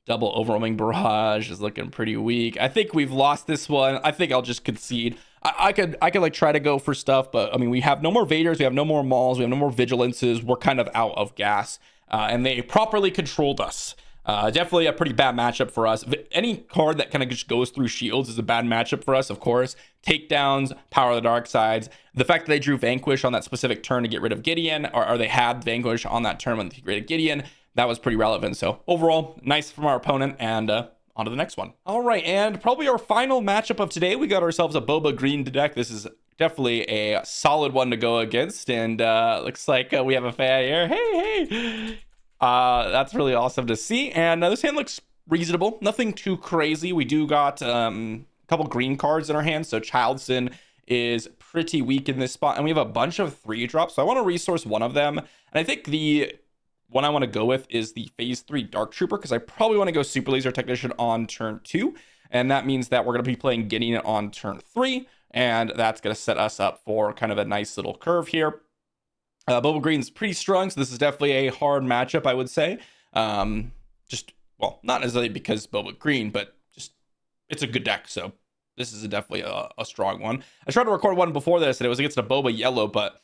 Double Overwhelming Barrage is looking pretty weak. I think we've lost this one. I think I'll just concede. I could like try to go for stuff, but I mean, we have no more Vaders, we have no more Mauls, we have no more Vigilances. We're kind of out of gas, and they properly controlled us. Definitely a pretty bad matchup for us. Any card that kind of just goes through shields is a bad matchup for us, of course. Takedowns, Power of the Dark Sides. The fact that they drew Vanquish on that specific turn to get rid of Gideon, or they had Vanquish on that turn when they get rid of Gideon, that was pretty relevant. So overall, nice from our opponent, and on to the next one. All right, and probably our final matchup of today, we got ourselves a Boba Green deck. This is definitely a solid one to go against, and looks like we have a fan here. Hey. That's really awesome to see. And this hand looks reasonable. Nothing too crazy. We do got a couple green cards in our hand. So Childson is pretty weak in this spot. And we have a bunch of 3-drops. So I want to resource one of them. And I think the one I want to go with is the Phase 3 Dark Trooper, because I probably want to go Super Laser Technician on turn 2. And that means that we're going to be playing Gideon on turn 3. And that's going to set us up for kind of a nice little curve here. Boba Green's pretty strong, so this is definitely a hard matchup, I would say. just, well, not necessarily because Boba green, but just it's a good deck. So this is definitely a strong one. I tried to record one before this and it was against a Boba yellow, but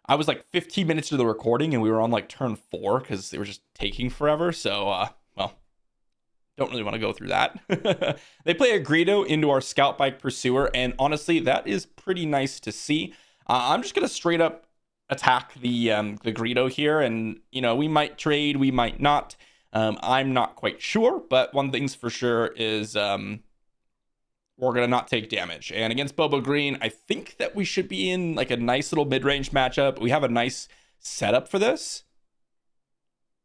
I was like 15 minutes into the recording and we were on like turn 4 because they were just taking forever. So, well, don't really want to go through that. They play a Greedo into our Scout Bike Pursuer, and honestly, that is pretty nice to see. I'm just gonna straight up attack the Greedo here, and you know, we might trade, we might not. I'm not quite sure, but one thing's for sure is we're gonna not take damage. And against Boba Green, I think that we should be in like a nice little mid-range matchup. We have a nice setup for this.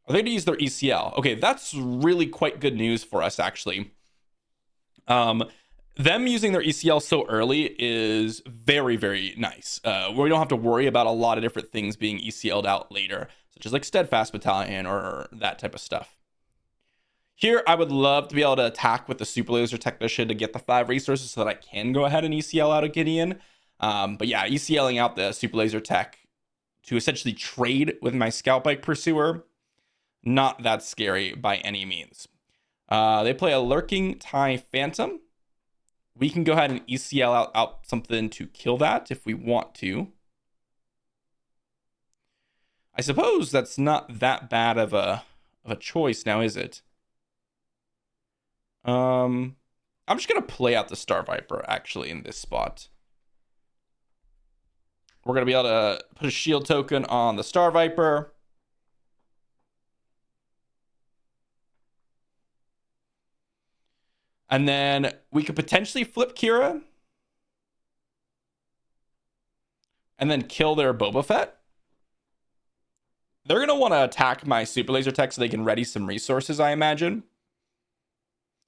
Are they going to use their ECL? Okay, that's really quite good news for us, actually. Them using their ECL so early is very, very nice. We don't have to worry about a lot of different things being ECL'd out later, such as like Steadfast Battalion or that type of stuff. Here, I would love to be able to attack with the Super Laser Technician to get the 5 resources so that I can go ahead and ECL out of Gideon. But yeah, ECLing out the Super Laser Tech to essentially trade with my Scout Bike Pursuer, not that scary by any means. They play a Lurking TIE Phantom. We can go ahead and ECL out something to kill that if we want to. I suppose that's not that bad of a choice now, is it? I'm just gonna play out the Star Viper actually in this spot. We're gonna be able to put a shield token on the Star Viper. And then we could potentially flip Qira and then kill their Boba Fett. They're going to want to attack my Super Laser Tech so they can ready some resources, I imagine.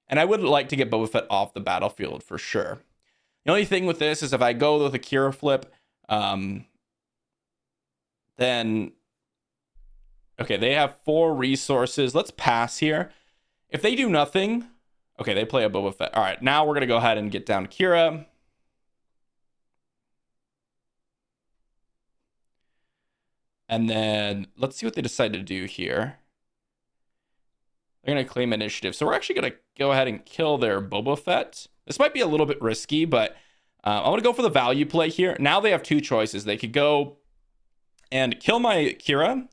And I would like to get Boba Fett off the battlefield for sure. The only thing with this is if I go with a Qira flip, then... Okay, they have 4 resources. Let's pass here. If they do nothing... Okay, they play a Boba Fett. All right, now we're going to go ahead and get down Qira. And then let's see what they decide to do here. They're going to claim initiative. So we're actually going to go ahead and kill their Boba Fett. This might be a little bit risky, but I want to go for the value play here. Now they have 2 choices. They could go and kill my Qira.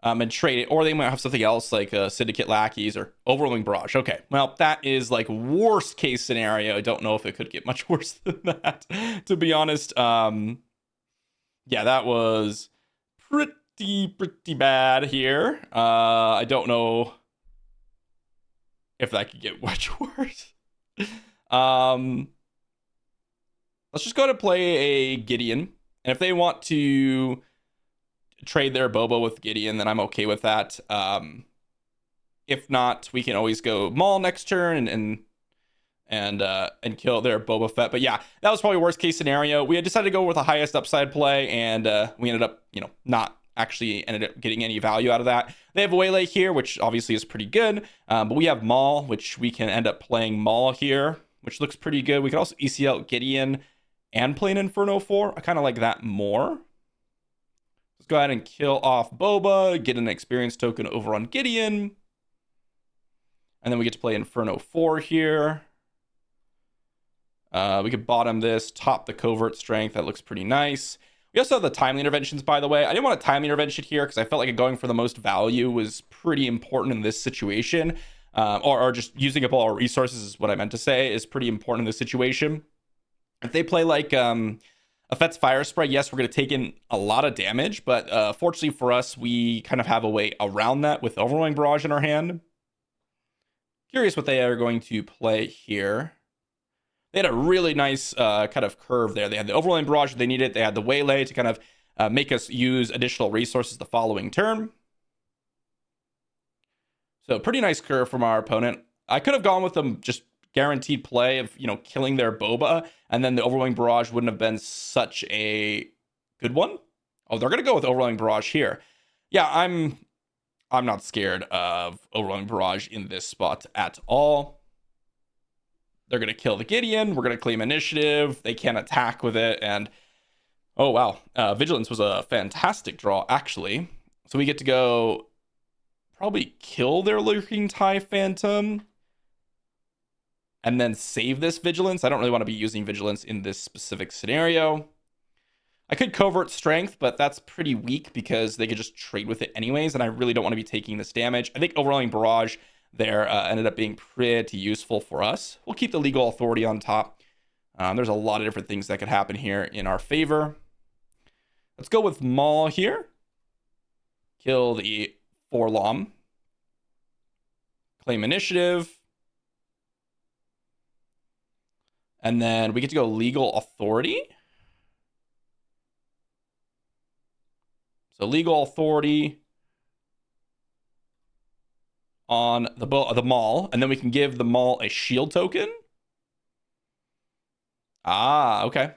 And trade it, or they might have something else like Syndicate Lackeys or Overwhelming Barrage. Okay, well, that is like worst case scenario. I don't know if it could get much worse than that, to be honest. Yeah, that was pretty bad here. I don't know if that could get much worse. Let's just go to play a Gideon, and if they want to trade their Boba with Gideon, then I'm okay with that. If not, we can always go Maul next turn and kill their Boba Fett. But yeah, that was probably worst case scenario. We had decided to go with the highest upside play, and we ended up, not actually ended up getting any value out of that. They have Waylay here, which obviously is pretty good. But we have Maul, which we can end up playing Maul here, which looks pretty good. We could also ECL Gideon and play an Inferno 4. I kind of like that more. Let's go ahead and kill off Boba, get an experience token over on Gideon. And then we get to play Inferno 4 here. We could bottom this, top the covert strength. That looks pretty nice. We also have the timely interventions, by the way. I didn't want a timely intervention here because I felt like going for the most value was pretty important in this situation. Or just using up all our resources is what I meant to say, is pretty important in this situation. If they play like... a Fett's Fire Spray, yes, we're going to take in a lot of damage, but fortunately for us, we kind of have a way around that with Overwhelming Barrage in our hand. Curious what they are going to play here. They had a really nice kind of curve there. They had the Overwhelming Barrage if they needed it. They had the Waylay to kind of make us use additional resources the following turn. So pretty nice curve from our opponent. I could have gone with them just guaranteed play of, killing their Boba, and then the Overwhelming Barrage wouldn't have been such a good one. Oh, they're going to go with Overwhelming Barrage here. Yeah, I'm not scared of Overwhelming Barrage in this spot at all. They're going to kill the Gideon. We're going to claim initiative. They can't attack with it, and oh, wow. Vigilance was a fantastic draw, actually. So we get to go probably kill their Lurking TIE Phantom and then save this Vigilance. I don't really want to be using Vigilance in this specific scenario. I could Covert Strength, but that's pretty weak because they could just trade with it anyways, and I really don't want to be taking this damage. I think Overwhelming Barrage there ended up being pretty useful for us. We'll keep the Legal Authority on top. There's a lot of different things that could happen here in our favor. Let's go with Maul here. Kill the Forlom. Claim Initiative. And then we get to go Legal Authority. So Legal Authority on the Maul. And then we can give the Maul a shield token. Ah, okay.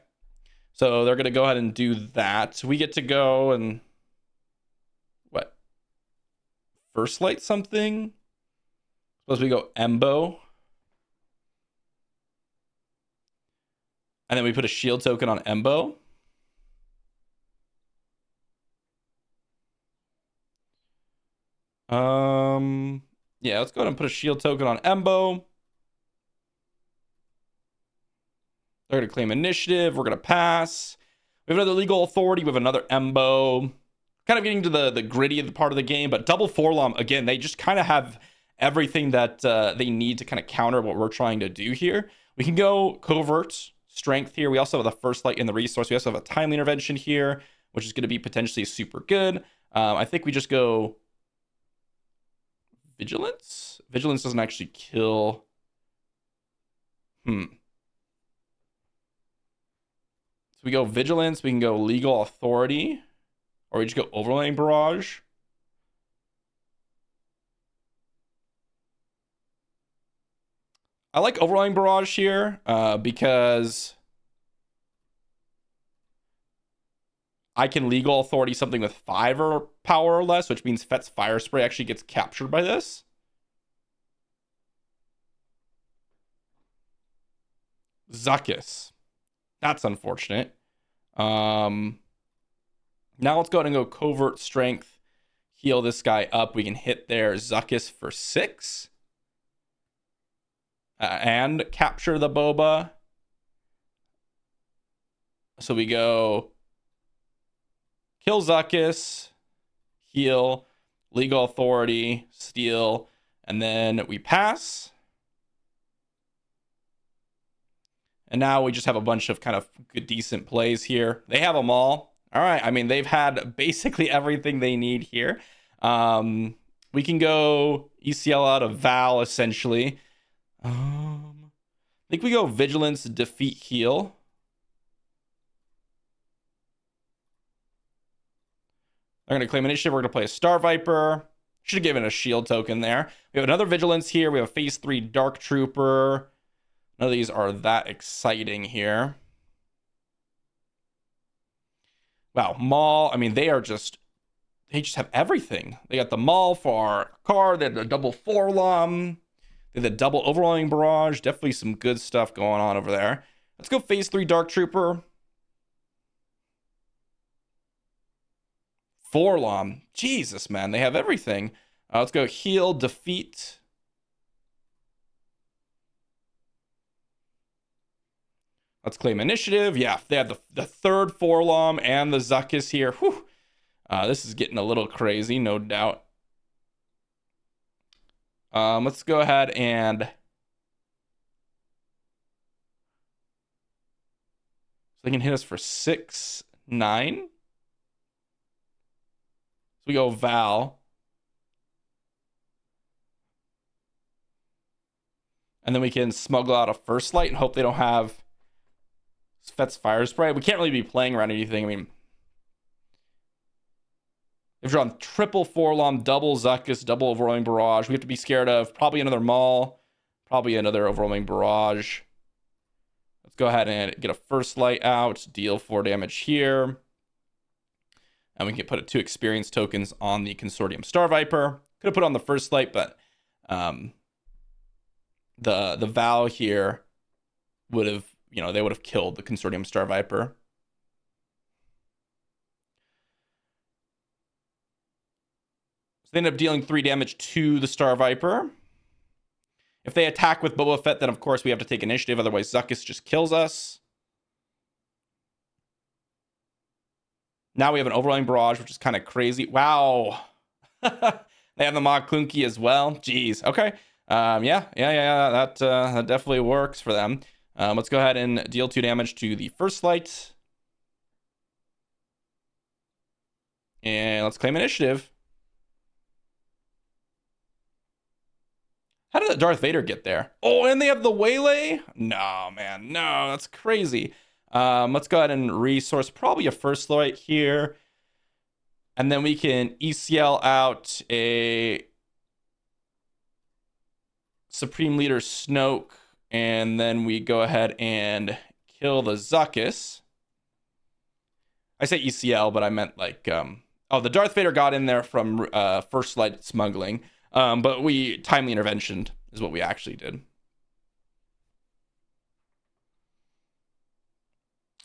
So they're going to go ahead and do that. We get to go and... what? First Light something? Suppose we go Embo. And then we put a shield token on Embo. Yeah, let's go ahead and put a shield token on Embo. They're going to claim initiative. We're going to pass. We have another Legal Authority. We have another Embo. Kind of getting to the gritty of the part of the game, but double Forlom, again, they just kind of have everything that they need to kind of counter what we're trying to do here. We can go Covert Strength here. We also have the First Light in the resource. We also have a Timely Intervention here, which is going to be potentially super good. I think we just go Vigilance. Vigilance doesn't actually kill. So we go Vigilance. We can go Legal Authority. Or we just go Overlaying Barrage. I like Overlaying Barrage here because I can Legal Authority something with 5 or power or less, which means Fett's Fire Spray actually gets captured by this. Zuckuss. That's unfortunate. Now let's go ahead and go Covert Strength. Heal this guy up. We can hit their Zuckuss for 6. And capture the Boba. So we go kill Zuckuss, heal, Legal Authority, steal, and then we pass. And now we just have a bunch of kind of good, decent plays here. They have them all. All right. I mean, they've had basically everything they need here. We can go ECL out of Val, essentially. I think we go Vigilance, Defeat, Heal. They're going to claim initiative. We're going to play a Star Viper. Should have given a shield token there. We have another Vigilance here. We have a Phase 3 Dark Trooper. None of these are that exciting here. Wow, Maul. I mean, they just have everything. They got the Maul for our card. They had the double Forlom. They had the double Overwhelming Barrage. Definitely some good stuff going on over there. Let's go Phase 3 Dark Trooper. Forlom. Jesus, man. They have everything. Let's go Heal, Defeat. Let's claim initiative. Yeah, they have the third Forlom and the Zuckuss here. Whew. This is getting a little crazy, no doubt. Let's go ahead and... so they can hit us for 6, 9. So we go Val. And then we can smuggle out a First Light and hope they don't have Fett's Fire Spray. We can't really be playing around anything. I mean, they've drawn triple Forlom, double Zuckuss, double Overwhelming Barrage. We have to be scared of probably another Maul, probably another Overwhelming Barrage. Let's go ahead and get a First Light out, deal 4 damage here. And we can put 2 experience tokens on the Consortium Star Viper. Could have put on the First Light, but the Val here would have, they would have killed the Consortium Star Viper. So they end up dealing 3 damage to the Star Viper. If they attack with Boba Fett, then of course we have to take initiative. Otherwise, Zuckuss just kills us. Now we have an Overwhelming Barrage, which is kind of crazy. Wow. They have the Mach Clunky as well. Jeez. Okay. Yeah. That definitely works for them. Let's go ahead and deal 2 damage to the first flight. And let's claim initiative. How did the Darth Vader get there? Oh, and they have the Waylay? No, man. No, that's crazy. Let's go ahead and resource probably a first flight here. And then we can ECL out a Supreme Leader Snoke. And then we go ahead and kill the Zuckuss. I say ECL, but I meant like... oh, the Darth Vader got in there from first flight smuggling. But we timely interventioned is what we actually did.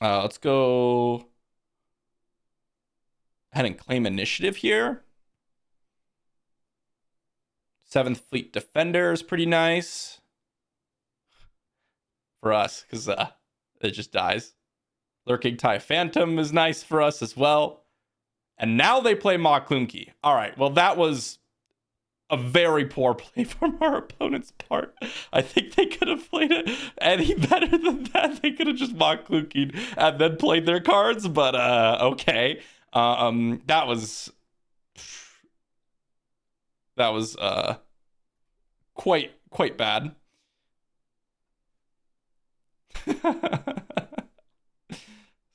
Let's go ahead and claim initiative here. 7th Fleet Defender is pretty nice for us because it just dies. Lurking TIE Phantom is nice for us as well. And now they play Mach Clunky. All right, well, that was a very poor play from our opponent's part. I think they could have played it any better than that. They could have just Mach Clunky'd and then played their cards, but okay. That was quite bad.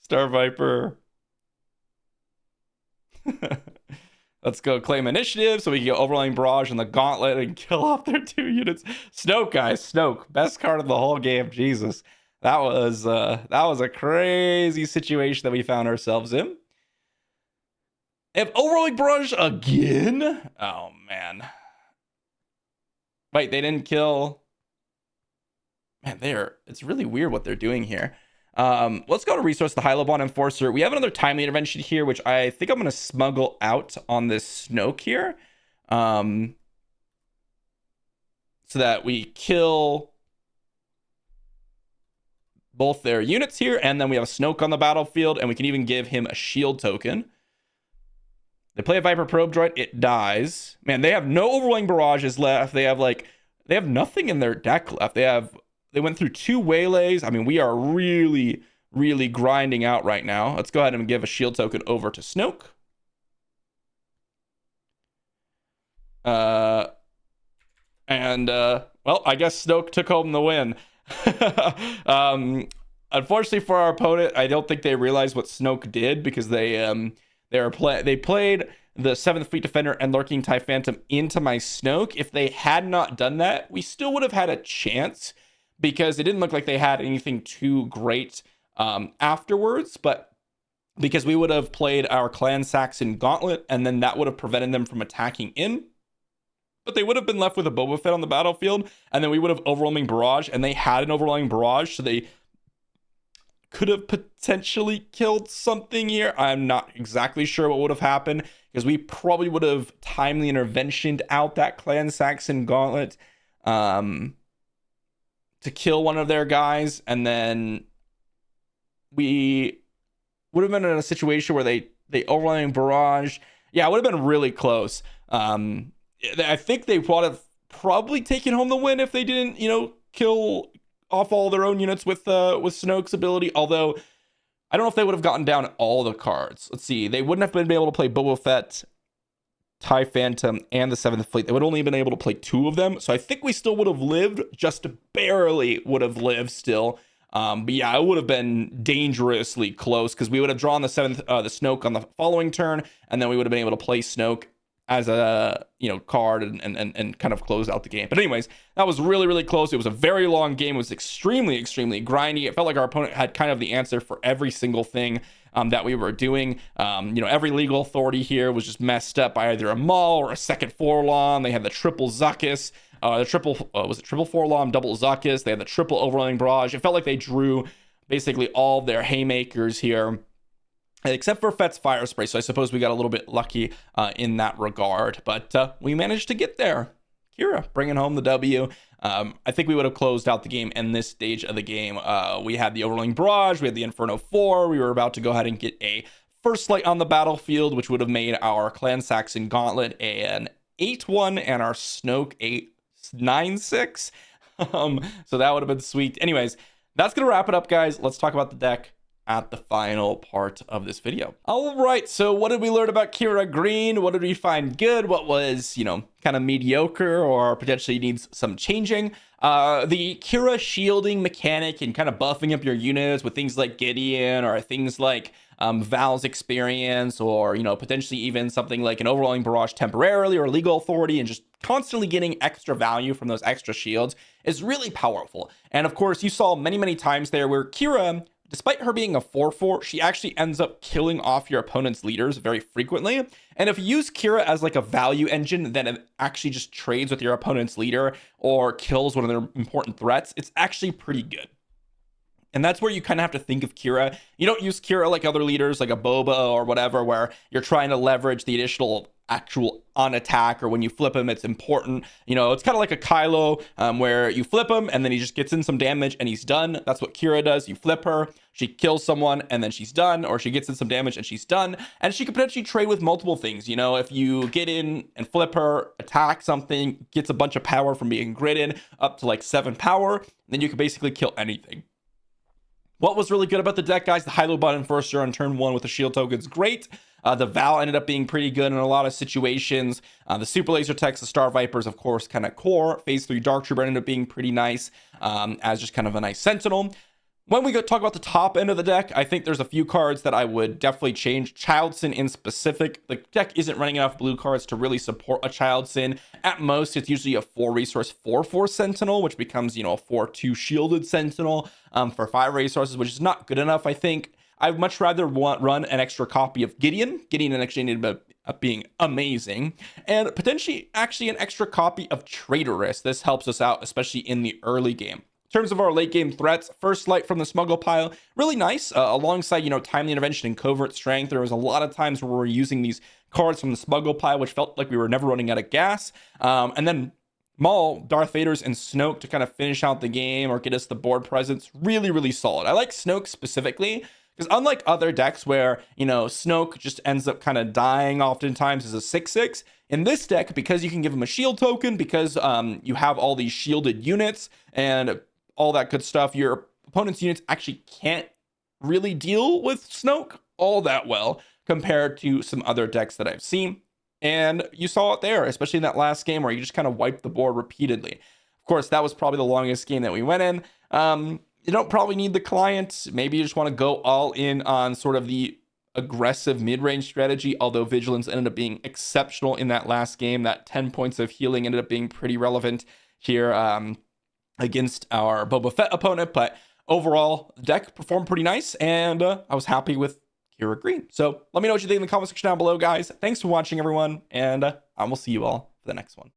Star Viper. Let's go claim initiative so we can get Overwhelming Barrage and the Gauntlet and kill off their 2 units. Snoke, guys. Snoke. Best card of the whole game. Jesus. That was a crazy situation that we found ourselves in. If Overwhelming Barrage again? Oh, man. Wait, they didn't kill... Man, it's really weird what they're doing here. Let's go to resource the Hylobon Enforcer. We have another timely intervention here, which I think I'm going to smuggle out on this Snoke here. So that we kill both their units here, and then we have a Snoke on the battlefield, and we can even give him a shield token. They play a Viper Probe Droid, it dies. Man, they have no Overwhelming Barrages left. They have nothing in their deck left. They went through 2 Waylays. I mean, we are really, really grinding out right now. Let's go ahead and give a shield token over to Snoke. Well, I guess Snoke took home the win. Unfortunately for our opponent, I don't think they realized what Snoke did because they played the 7th Fleet Defender and Lurking TIE Phantom into my Snoke. If they had not done that, we still would have had a chance, because it didn't look like they had anything too great afterwards, but because we would have played our Clan Saxon Gauntlet, and then that would have prevented them from attacking in. But they would have been left with a Boba Fett on the battlefield, and then we would have Overwhelming Barrage, and they had an Overwhelming Barrage, so they could have potentially killed something here. I'm not exactly sure what would have happened, because we probably would have timely interventioned out that Clan Saxon Gauntlet to kill one of their guys, and then we would have been in a situation where they Overwhelming Barrage. Yeah, it would have been really close. I think they would have probably taken home the win if they didn't, kill off all their own units with Snoke's ability. Although I don't know if they would have gotten down all the cards. Let's see. They wouldn't have been able to play Boba Fett, TIE Phantom, and the 7th Fleet. They would only have been able to play 2 of them. So I think we still would have lived, just barely would have lived still. But yeah, it would have been dangerously close, because we would have drawn the Snoke on the following turn, and then we would have been able to play Snoke as a card and kind of close out the game. But anyways, that was really, really close. It was a very long game. It was extremely, extremely grindy. It felt like our opponent had kind of the answer for every single thing that we were doing. Every legal authority here was just messed up by either a Maul or a second Forlom. They had the triple Zuckuss. Was it triple Forlom, double Zuckuss? They had the triple Overwhelming Barrage. It felt like they drew basically all their haymakers here. except for Fett's Fire Spray. So I suppose we got a little bit lucky in that regard, but we managed to get there. Qira bringing home the W. I think we would have closed out the game in this stage of the game. We had the Overwhelming Barrage, we had the Inferno 4. We were about to go ahead and get a First Light on the battlefield, which would have made our Clan Saxon Gauntlet an 8-1 and our Snoke a 9-6. So that would have been sweet. Anyways, that's going to wrap it up, guys. Let's talk about the deck at the final part of this video. All right, so what did we learn about Qira Green? What did we find good? What was, kind of mediocre or potentially needs some changing? The Qira shielding mechanic and kind of buffing up your units with things like Gideon or things like Val's experience, or potentially even something like an Overwhelming Barrage temporarily or Legal Authority, and just constantly getting extra value from those extra shields is really powerful. And of course, you saw many times there where Qira, despite her being a 4/4, she actually ends up killing off your opponent's leaders very frequently. And if you use Qira as like a value engine that it actually just trades with your opponent's leader or kills one of their important threats, it's actually pretty good. And that's where you kind of have to think of Qira. You don't use Qira like other leaders, like a Boba or whatever, where you're trying to leverage the additional actual on attack, or when you flip him, it's important. It's kind of like a Kylo, where you flip him and then he just gets in some damage and he's done. That's what Qira does. You flip her, she kills someone and then she's done, or she gets in some damage and she's done. And she could potentially trade with multiple things. If you get in and flip her, attack something, gets a bunch of power from being gridded up to like 7 power, then you can basically kill anything. What was really good about the deck, guys? The high-low button first on turn 1 with the shield token's great. The Val ended up being pretty good in a lot of situations. The Super Laser Techs, the Star Vipers, of course, kind of core. Phase 3 Dark Trooper ended up being pretty nice as just kind of a nice Sentinel. When we go talk about the top end of the deck, I think there's a few cards that I would definitely change. Child Sin in specific. The deck isn't running enough blue cards to really support a Child Sin. At most, it's usually a 4-resource 4/4 Sentinel, which becomes, a 4/2 Shielded Sentinel for 5 resources, which is not good enough, I think. I'd much rather run an extra copy of Gideon. Gideon actually ended up being amazing. And potentially actually an extra copy of Traitorous. This helps us out, especially in the early game. In terms of our late game threats, First Light from the Smuggle pile, really nice. Alongside, Timely Intervention and Covert Strength, there was a lot of times where we were using these cards from the Smuggle pile, which felt like we were never running out of gas. And then Maul, Darth Vader's, and Snoke to kind of finish out the game or get us the board presence. Really solid. I like Snoke specifically because unlike other decks where, Snoke just ends up kind of dying oftentimes as a 6/6, in this deck, because you can give him a shield token, because you have all these shielded units and all that good stuff, your opponent's units actually can't really deal with Snoke all that well compared to some other decks that I've seen. And you saw it there, especially in that last game where you just kind of wiped the board repeatedly. Of course, that was probably the longest game that we went in. You don't probably need the client. Maybe you just want to go all in on sort of the aggressive mid-range strategy, although Vigilance ended up being exceptional in that last game. That 10 points of healing ended up being pretty relevant here against our Boba Fett opponent. But overall, the deck performed pretty nice, and I was happy with Qira Green. So let me know what you think in the comment section down below, guys. Thanks for watching, everyone, and I will see you all for the next one.